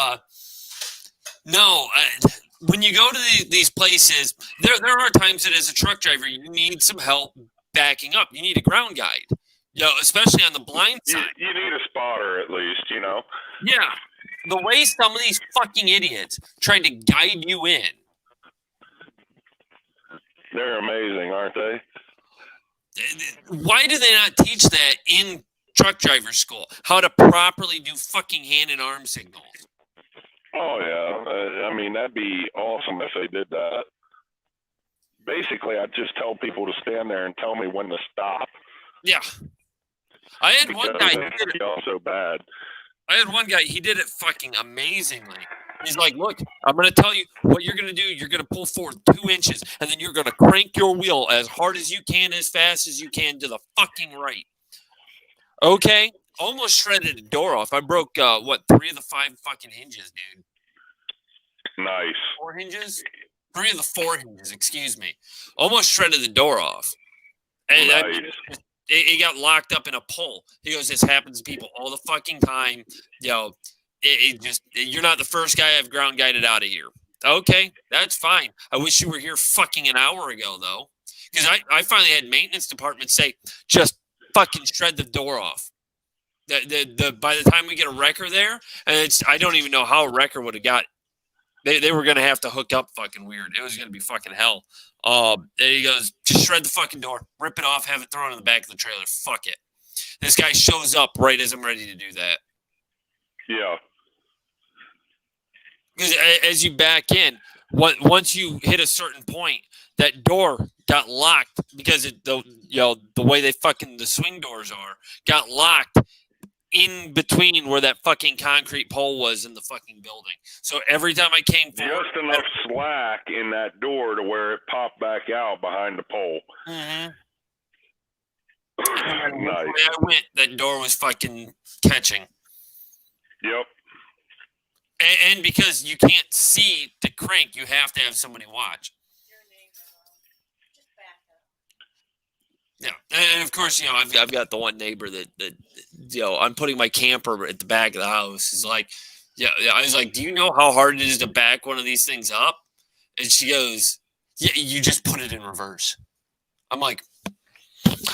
when you go to these places, there are times that as a truck driver you need some help backing up. You need a ground guide. Especially on the blind side. You need a spotter at least, Yeah. The way some of these fucking idiots trying to guide you in. They're amazing, aren't they? Why do they not teach that in truck driver school? How to properly do fucking hand and arm signals. Oh, yeah. I mean, that'd be awesome if they did that. Basically, I'd just tell people to stand there and tell me when to stop. Yeah. I had one guy. So bad. I had one guy. He did it fucking amazingly. He's like, look, I'm going to tell you what you're going to do. You're going to pull forward 2 inches, and then you're going to crank your wheel as hard as you can, as fast as you can to the fucking right. Okay. Almost shredded the door off. I broke, 3 of the 5 fucking hinges, dude. Nice. 4 hinges? 3 of the 4 hinges, excuse me. Almost shredded the door off. And nice. It got locked up in a pole. He goes, this happens to people all the fucking time. You're not the first guy I've ground guided out of here. Okay, that's fine. I wish you were here fucking an hour ago, though. Because I finally had maintenance department say, just fucking shred the door off. By the time we get a wrecker there, and I don't even know how a wrecker would have got. They were going to have to hook up fucking weird. It was going to be fucking hell. And he goes, just shred the fucking door. Rip it off, have it thrown in the back of the trailer. Fuck it. This guy shows up right as I'm ready to do that. Yeah. Because as you back in, once you hit a certain point, that door got locked because the way the swing doors are got locked in between where that fucking concrete pole was in the fucking building. So every time I came forward, just enough slack in that door to where it popped back out behind the pole. Mm-hmm. Nice. Where I went, that door was fucking catching. Yep. And because you can't see the crank, you have to have somebody watch. Yeah, and of course, I've got the one neighbor that I'm putting my camper at the back of the house. Is like, yeah. I was like, do you know how hard it is to back one of these things up? And she goes, yeah, you just put it in reverse. I'm like,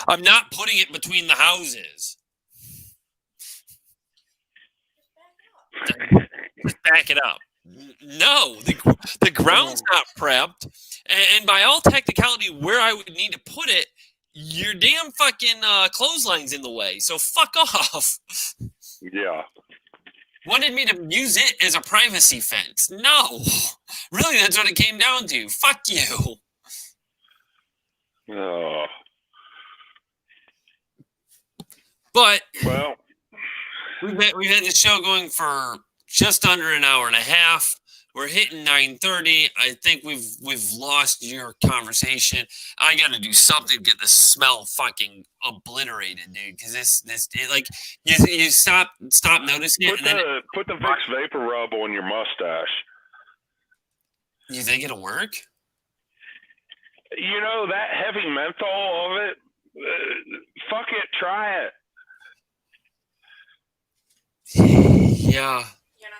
I'm not putting it between the houses. Just back it up. No, the ground's not prepped, and by all technicality, where I would need to put it, your damn fucking clothesline's in the way. So fuck off. Yeah. Wanted me to use it as a privacy fence. No. Really, that's what it came down to. Fuck you. Oh. But well, we've had the show going for just under an hour and a half. We're hitting 9:30. I think we've lost your conversation. I got to do something to get the smell fucking obliterated, dude. Because you stop noticing it. Put the Vicks Vapor Rub on your mustache. You think it'll work? That heavy menthol of it. Fuck it, try it. Yeah.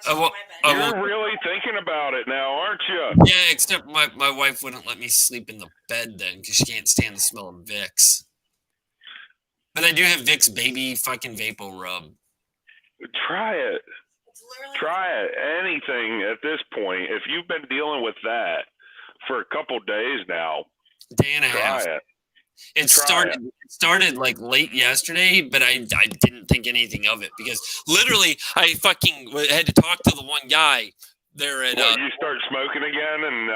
You're really thinking about it now, aren't you? Yeah, except my wife wouldn't let me sleep in the bed then because she can't stand the smell of Vicks. But I do have Vicks baby fucking Vapor Rub. Try it. Try it. Anything at this point. If you've been dealing with that for a couple days now, day and a half. Try it. It started like late yesterday, but I didn't think anything of it because literally I fucking had to talk to the one guy there at. You start smoking again, and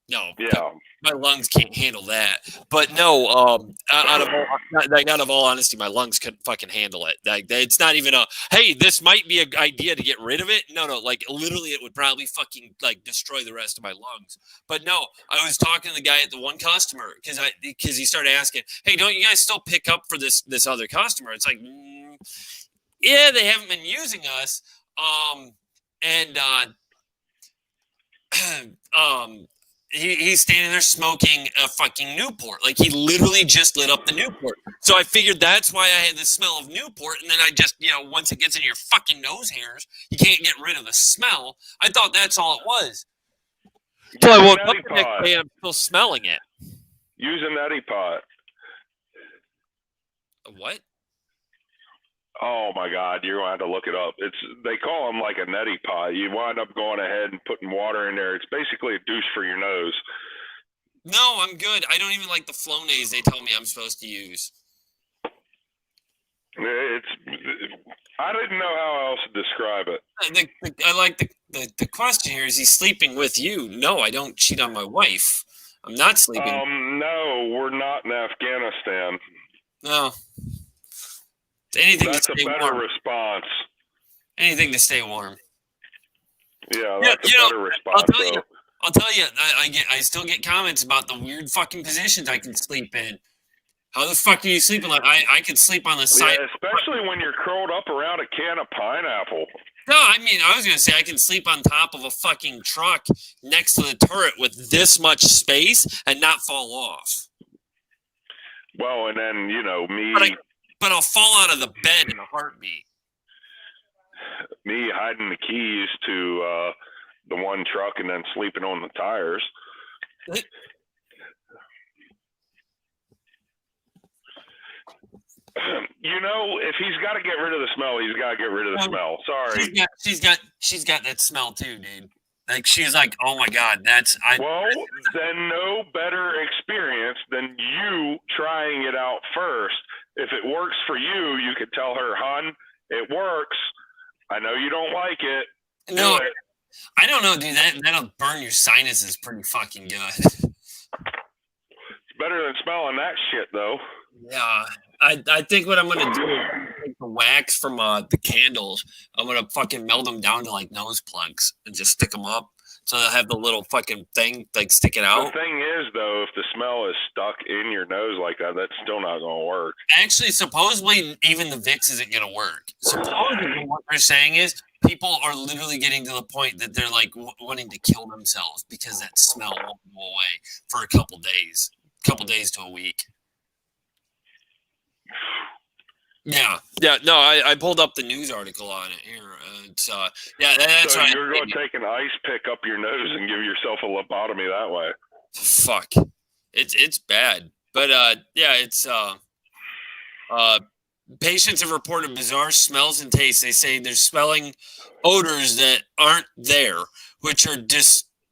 No. Yeah. My lungs can't handle that. But no, out of all honesty, my lungs couldn't fucking handle it. Like, it's not even hey, this might be an idea to get rid of it. No, like literally it would probably fucking like destroy the rest of my lungs. But no, I was talking to the guy at the one customer because he started asking, hey, don't you guys still pick up for this other customer? It's like, yeah, they haven't been using us. He's standing there smoking a fucking Newport. Like, he literally just lit up the Newport. So I figured that's why I had the smell of Newport. And then I just, once it gets in your fucking nose hairs, you can't get rid of the smell. I thought that's all it was. So I woke up the next day and I'm still smelling it. Use a neti pot. A what? Oh my God, you're gonna have to look it up. They call them like a neti pot. You wind up going ahead and putting water in there. It's basically a douche for your nose. No, I'm good. I don't even like the Flonase they tell me I'm supposed to use. I didn't know how else to describe it. I like the question here. Is he sleeping with you? No, I don't cheat on my wife. I'm not sleeping. No, we're not in Afghanistan. No. Anything that's to stay a better warm. Response. Anything to stay warm. Yeah, that's a better response. I'll tell you. I still get comments about the weird fucking positions I can sleep in. How the fuck are you sleeping? Like I could sleep on the side. Yeah, especially when you're curled up around a can of pineapple. No, I mean I was gonna say I can sleep on top of a fucking truck next to the turret with this much space and not fall off. Well, and then me. But I'll fall out of the bed in a heartbeat. Me hiding the keys to the one truck and then sleeping on the tires. If he's got to get rid of the smell, he's got to get rid of the smell. Sorry. She's got that smell too, dude. Like, she's like, oh my God, well, then no better experience than you trying it out first. If it works for you, you could tell her, hon, it works. I know you don't like it. No, I don't know, dude. That'll burn your sinuses pretty fucking good. It's better than smelling that shit, though. Yeah. I think what I'm going to do is take the wax from the candles. I'm going to fucking melt them down to like nose plugs and just stick them up. So they'll have the little fucking thing like sticking out. The thing is, though, if the smell is stuck in your nose like that, that's still not going to work. Actually, supposedly, even the Vicks isn't going to work. Supposedly, what they're saying is people are literally getting to the point that they're like wanting to kill themselves because that smell won't go away for a couple days to a week. Yeah. No, I pulled up the news article on it here. That's so right. You're going to take an ice pick up your nose and give yourself a lobotomy that way. Fuck, it's bad. But it's patients have reported bizarre smells and tastes. They say they're smelling odors that aren't there, which are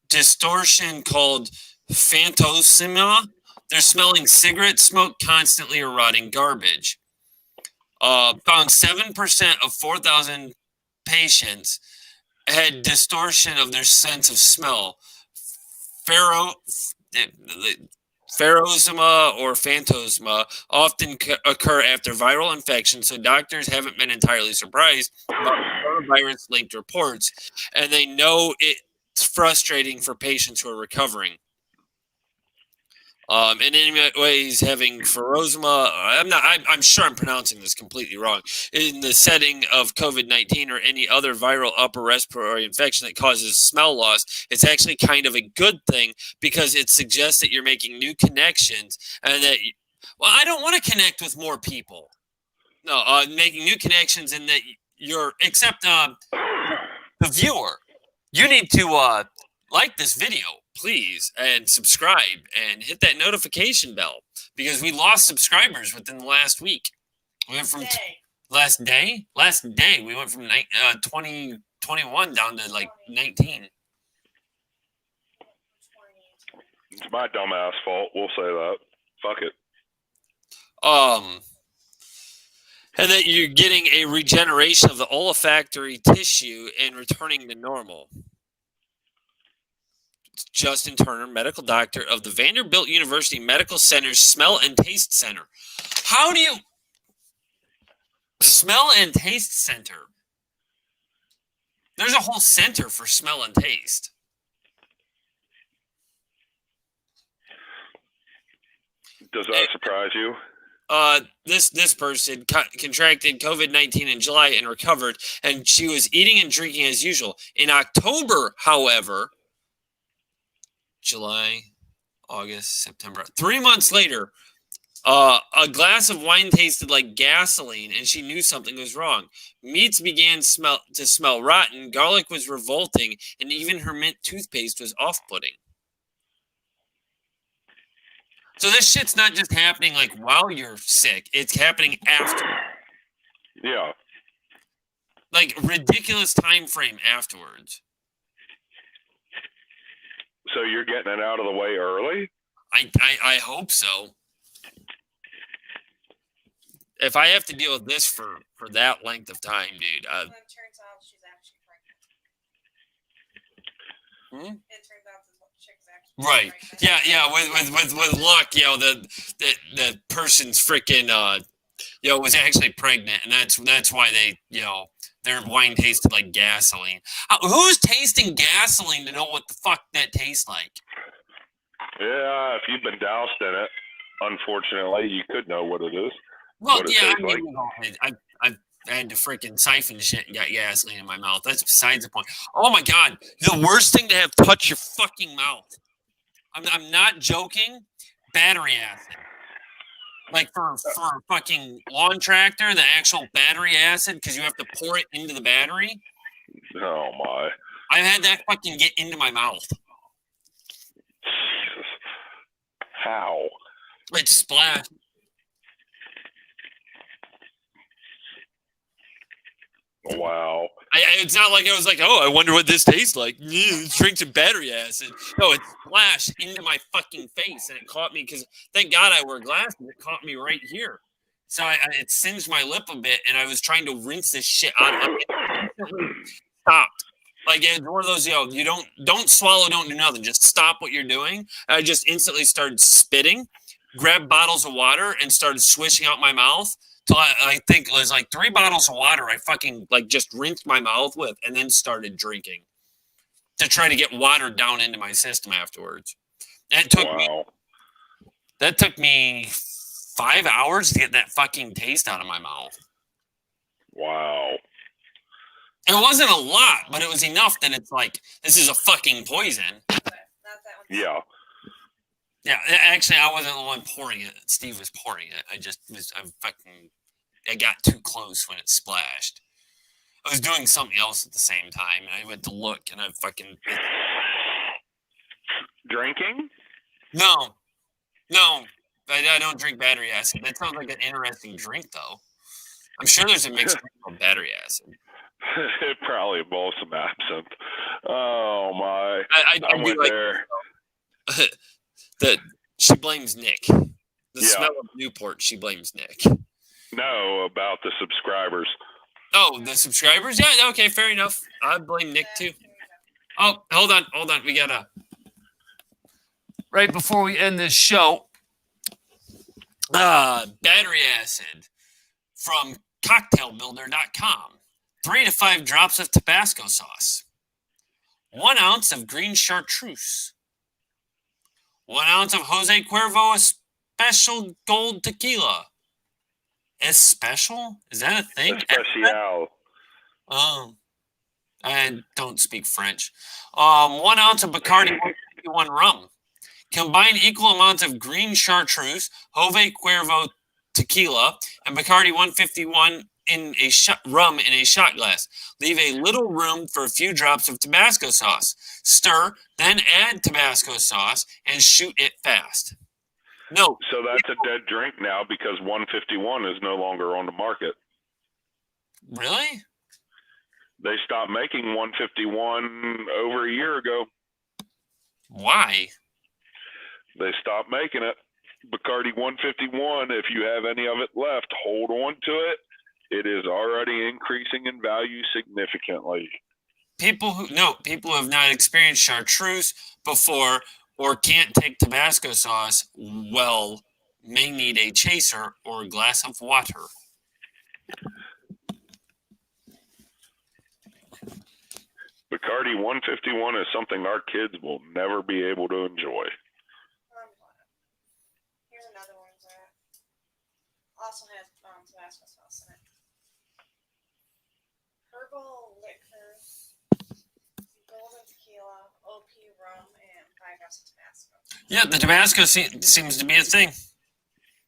distortion called phantosema. They're smelling cigarette smoke constantly or rotting garbage. Found 7% of 4,000 patients had distortion of their sense of smell. Pharosema or phantosema often occur after viral infection, so doctors haven't been entirely surprised about coronavirus-linked reports, and they know it's frustrating for patients who are recovering. In any ways, having Pharosema, I'm sure I'm pronouncing this completely wrong, in the setting of COVID-19 or any other viral upper respiratory infection that causes smell loss, it's actually kind of a good thing because it suggests that you're making new connections and that, I don't want to connect with more people. No, making new connections and that except the viewer, you need to like this video, please, and subscribe and hit that notification bell because we lost subscribers within the last week. We went from last day. We went from 21 down to like 19. It's my dumbass fault. We'll say that. Fuck it. And that you're getting a regeneration of the olfactory tissue and returning to normal. Justin Turner, medical doctor of the Vanderbilt University Medical Center's Smell and Taste Center. How do you Smell and Taste Center? There's a whole center for smell and taste. Does that surprise you? This person contracted COVID-19 in July and recovered, and she was eating and drinking as usual. In October, however, July, August, September. 3 months later, a glass of wine tasted like gasoline, and she knew something was wrong. Meats began to smell rotten, garlic was revolting, and even her mint toothpaste was off-putting. So this shit's not just happening like while you're sick; it's happening after. Yeah. Like ridiculous time frame afterwards. So you're getting it out of the way early? I hope so. If I have to deal with this for that length of time, dude. It turns out she's actually pregnant. It turns out the chick's actually Right. pregnant. Yeah. With luck, the person's freaking was actually pregnant, and that's why they their wine tasted like gasoline. Who's tasting gasoline to know what the fuck that tastes like? Yeah, if you've been doused in it, unfortunately, you could know what it is. Well, yeah, I've had to freaking siphon shit and got gasoline in my mouth. That's besides the point. Oh my god, the worst thing to have touch your fucking mouth. I'm not joking. Battery acid. Like for a fucking lawn tractor, the actual battery acid, because you have to pour it into the battery. Oh my! I've had that fucking get into my mouth. Jesus. How? It splashed. Wow. It's not like I was like, oh, I wonder what this tastes like. Drink some battery acid. No, it splashed into my fucking face, and it caught me because thank God I wear glasses. It caught me right here. So it singed my lip a bit, and I was trying to rinse this shit out. Stopped. Like it's one of those, you don't swallow, don't do nothing. Just stop what you're doing. I just instantly started spitting, grabbed bottles of water, and started swishing out my mouth. So I think it was like 3 bottles of water I fucking like just rinsed my mouth with and then started drinking. to try to get water down into my system afterwards. And that took me 5 hours to get that fucking taste out of my mouth. Wow. It wasn't a lot, but it was enough that it's like, this is a fucking poison. Not that one. Yeah. Yeah, actually, I wasn't the one pouring it. Steve was pouring it. I got too close when it splashed. I was doing something else at the same time, and I went to look, and I fucking... Drinking? No. I don't drink battery acid. That sounds like an interesting drink, though. I'm sure there's a mixed drink called battery acid. It probably involves some absinthe. Oh, my. I went like, there. That she blames Nick. The smell of Newport, she blames Nick. No, about the subscribers. Oh, the subscribers? Yeah, okay, fair enough. I blame Nick too. Oh, hold on. We gotta... Right before we end this show, battery acid from cocktailbuilder.com. 3 to 5 drops of Tabasco sauce. 1 ounce of green chartreuse. 1 ounce of Jose Cuervo Especial Gold Tequila. Especial? Is that a thing? Especial. Oh, I don't speak French. 1 ounce of Bacardi 151 rum. Combine equal amounts of green chartreuse, Jose Cuervo tequila, and Bacardi 151 rum in a shot glass. Leave a little room for a few drops of Tabasco sauce. Stir, then add Tabasco sauce and shoot it fast. No. So that's a dead drink now because 151 is no longer on the market. Really? They stopped making 151 over a year ago. Why? They stopped making it. Bacardi 151, if you have any of it left, hold on to it. It is already increasing in value significantly. People who have not experienced chartreuse before or can't take Tabasco sauce well may need a chaser or a glass of water. Bacardi 151 is something our kids will never be able to enjoy. Here's another one that also has Tabasco sauce in it. Herbal liquor, golden tequila, OP rum, and 5 drops of Tabasco. Yeah, the Tabasco seems to be a thing.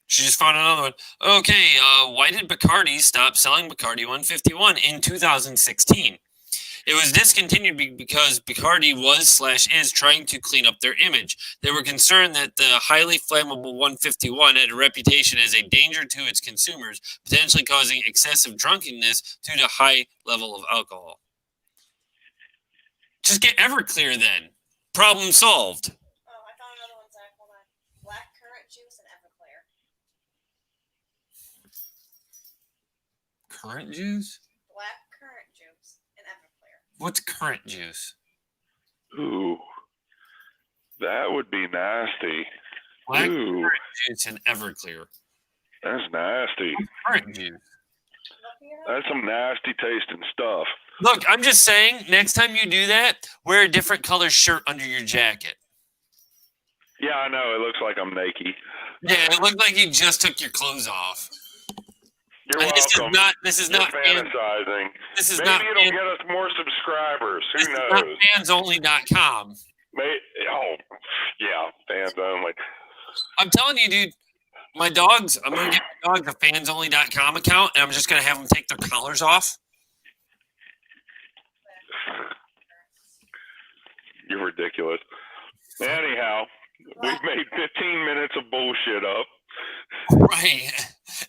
She just found another one. Okay, why did Bacardi stop selling Bacardi 151 in 2016? It was discontinued because Bacardi was/is trying to clean up their image. They were concerned that the highly flammable 151 had a reputation as a danger to its consumers, potentially causing excessive drunkenness due to high level of alcohol. Just get Everclear then. Problem solved. Oh, I found another one, Zach. Hold on. Black currant juice and Everclear. Currant juice? Black currant juice and Everclear. What's currant juice? Ooh, that would be nasty. Black currant juice and Everclear. That's nasty. Currant juice. That's some nasty tasting stuff. Look, I'm just saying, next time you do that, wear a different color shirt under your jacket. Yeah, I know. It looks like I'm naked. Yeah, it looked like you just took your clothes off. You're welcome. This is You're not fantasizing. This is Maybe not. it'll get us more subscribers. Who knows? Not fansonly.com. Oh, yeah, fans only. I'm telling you, dude. I'm going to get my dogs a fansonly.com account, and I'm just going to have them take their collars off. You're ridiculous. Anyhow, we've made 15 minutes of bullshit up. Right.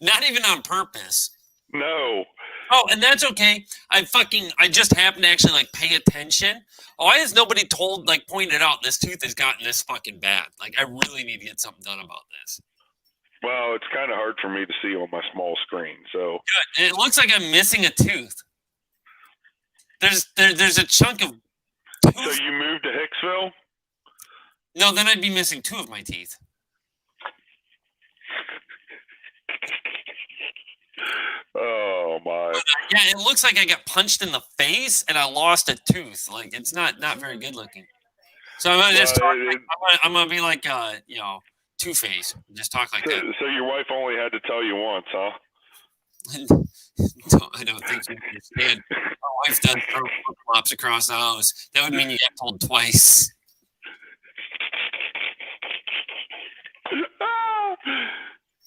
Not even on purpose. No. Oh, and that's okay. I just happened to actually pay attention. Why has nobody pointed out this tooth has gotten this fucking bad? I really need to get something done about this. Well, it's kind of hard for me to see on my small screen, so. Good. It looks like I'm missing a tooth. There's a chunk of tooth. So you moved to Hicksville? No, then I'd be missing 2 of my teeth. Oh my. Yeah, it looks like I got punched in the face and I lost a tooth. Like it's not very good looking. So I'm gonna just talk. I'm gonna be like Two-Face. Just talk like that. So your wife only had to tell you once, huh? I don't think you understand. My wife does throw flip-flops across the house. That would mean you got told twice.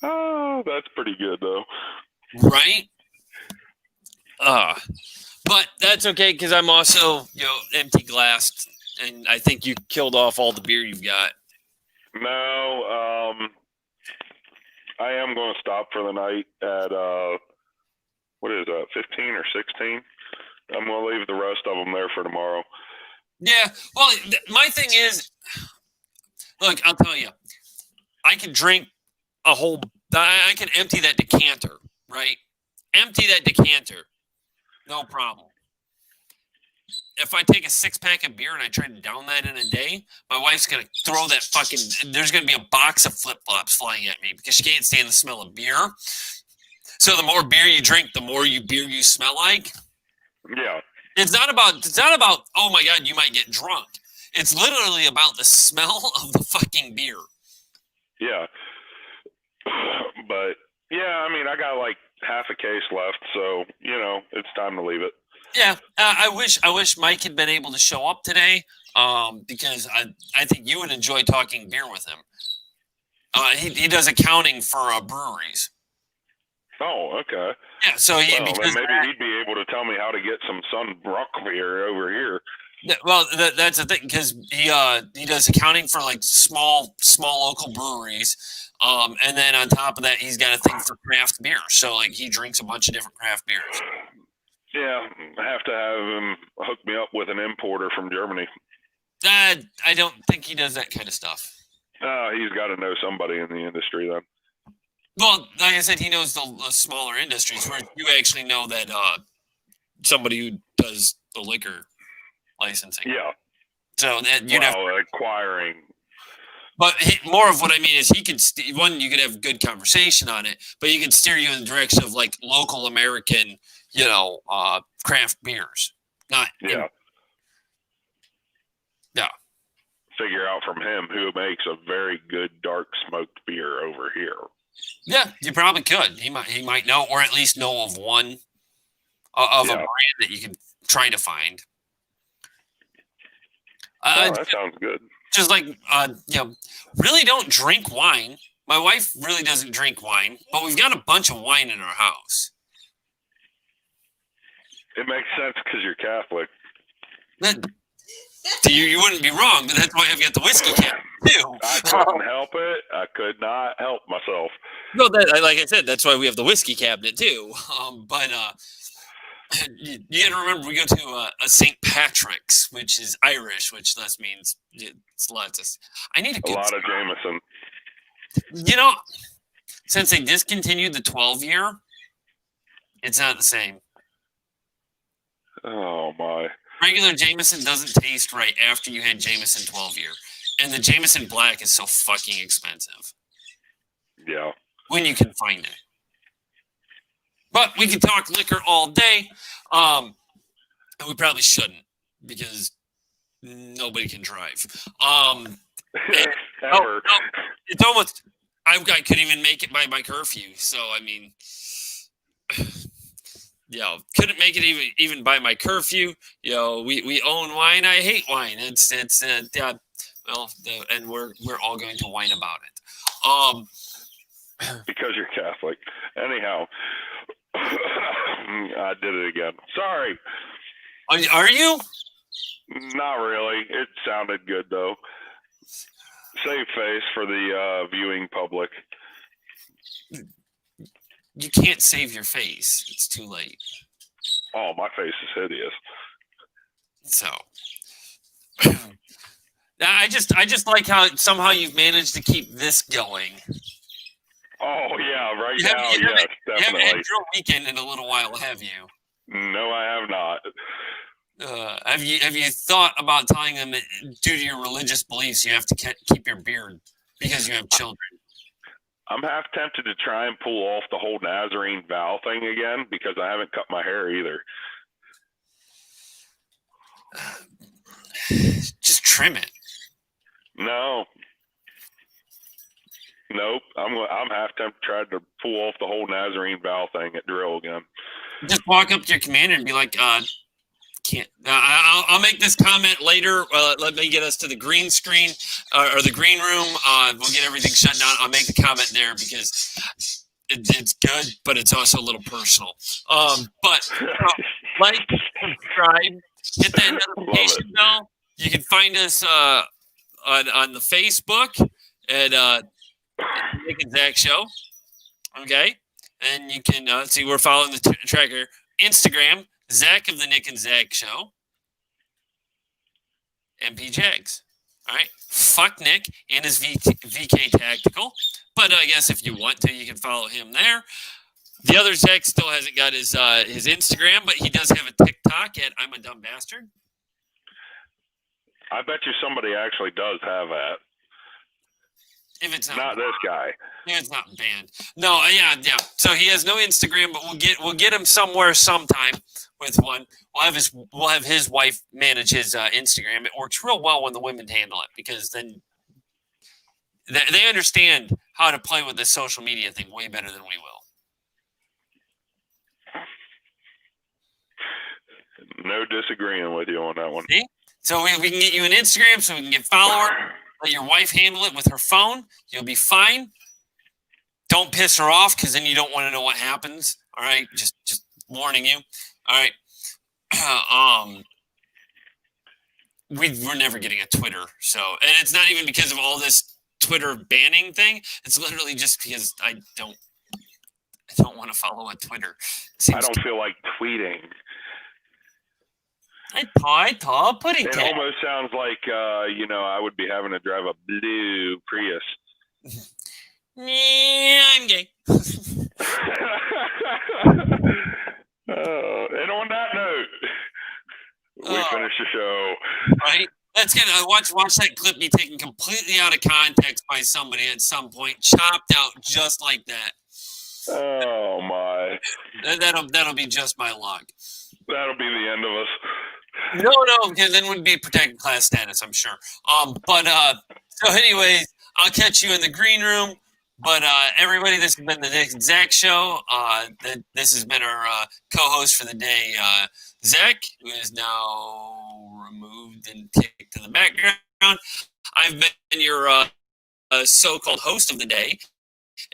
Oh, that's pretty good though. Right? But that's okay because I'm also, empty glassed, and I think you killed off all the beer you've got. No, I am going to stop for the night at what is that, 15 or 16? I'm going to leave the rest of them there for tomorrow. Yeah. Well, my thing is, look, I'll tell you, I can drink I can empty that decanter, right? Empty that decanter. No problem. If I take a 6-pack of beer and I try to down that in a day, my wife's going to throw that there's going to be a box of flip-flops flying at me because she can't stand the smell of beer. So the more beer you drink, the more beer you smell like. Yeah. It's not about, oh my God, you might get drunk. It's literally about the smell of the fucking beer. Yeah. But yeah, I mean, I got like half a case left, so it's time to leave it. Yeah, I wish Mike had been able to show up today, because I think you would enjoy talking beer with him. He does accounting for breweries. Oh, okay. Yeah, so then maybe he'd be able to tell me how to get some Sunbrook beer over here. Well, that's the thing because he does accounting for like small local breweries. And then on top of that, he's got a thing for craft beer. So like he drinks a bunch of different craft beers. Yeah, I have to have him hook me up with an importer from Germany. I don't think he does that kind of stuff. He's got to know somebody in the industry then. Well, like I said, he knows the smaller industries where you actually know that somebody who does the liquor licensing. Yeah. So that acquiring. But more of what I mean is he could you could have good conversation on it, but he could steer you in the direction of like local American, craft beers. Yeah. Figure out from him who makes a very good dark smoked beer over here. Yeah, you probably could. He might know, or at least know of one of a brand that you can try to find. That sounds good. Just like really don't drink wine. My wife really doesn't drink wine, but we've got a bunch of wine in our house. It makes sense because you're Catholic. You wouldn't be wrong, but that's why I've got the whiskey cabinet too. I couldn't help it. I could not help myself. No, like I said, that's why we have the whiskey cabinet too. But you got to remember, we go to a St. Patrick's, which is Irish, which thus means it's lots of. I need a lot of Jameson. Since they discontinued the 12-year, it's not the same. Oh my. Regular Jameson doesn't taste right after you had Jameson 12-year. And the Jameson Black is so fucking expensive. Yeah. When you can find it. But we can talk liquor all day. And we probably shouldn't because nobody can drive. Ever. It's almost, I couldn't even make it by my curfew. So, I mean, couldn't make it even by my curfew. We own wine. I hate wine. And we're all going to whine about it. Because you're Catholic. Anyhow, I did it again. Sorry. Are you? Not really. It sounded good though. Save face for the viewing public. You can't save your face. It's too late. Oh, my face is hideous. So, I just like how somehow you've managed to keep this going. Oh yeah, now, yes, definitely. You haven't had your weekend in a little while, have you? No, I have not. Have you thought about telling them that due to your religious beliefs you have to keep your beard because you have children? I'm half tempted to try and pull off the whole Nazarene vow thing again because I haven't cut my hair either. Just trim it. No. Nope. I'm half tempted to try to pull off the whole Nazarene vow thing at drill again. Just walk up to your commander and be like, can't. I'll make this comment later. Let me get us to the green screen or the green room. We'll get everything shut down. I'll make the comment there because it's good, but it's also a little personal. But like, subscribe, hit that notification bell. You can find us on the Facebook at Nick and Zac Show. Okay, and you can see we're following the tracker. Instagram. Zach of the Nick and Zac Show. MP Jags. All right. Fuck Nick and his VK Tactical. But I guess if you want to, you can follow him there. The other Zach still hasn't got his Instagram, but he does have a TikTok at I'm a Dumb Bastard. I bet you somebody actually does have that. If it's not this guy. Yeah, it's not banned. No, yeah. So he has no Instagram, but we'll get him somewhere sometime with one. We'll have his wife manage his Instagram. It works real well when the women handle it because then they understand how to play with this social media thing way better than we will. No disagreeing with you on that one. See? So we can get you an Instagram so we can get followers. Let your wife handle it with her phone. You'll be fine. Don't piss her off because then you don't want to know what happens. All right, just warning you. All right. We're never getting a Twitter, so and it's not even because of all this Twitter banning thing. It's literally just because I don't want to follow a Twitter. I don't feel like tweeting. I thought putting it almost sounds like I would be having to drive a blue Prius. Yeah, I'm gay. And on that note, we finish the show. Right? That's gonna watch that clip be taken completely out of context by somebody at some point, chopped out just like that. Oh my! That'll be just my luck. That'll be the end of us. No, because then we'd be protected class status, I'm sure. So anyways, I'll catch you in the green room. But everybody, this has been the Nick and Zac Show. This has been our co-host for the day, Zach, who is now removed and kicked to the background. I've been your so-called host of the day,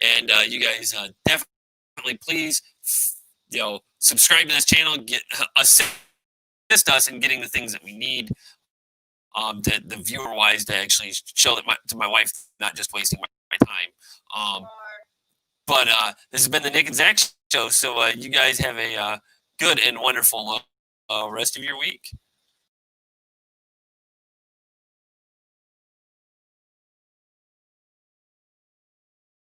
and you guys definitely please, subscribe to this channel, assist us in getting the things that we need. The viewer-wise, to actually show that to my wife, not just wasting my time. But this has been the Nick and Zac Show. So you guys have a good and wonderful rest of your week.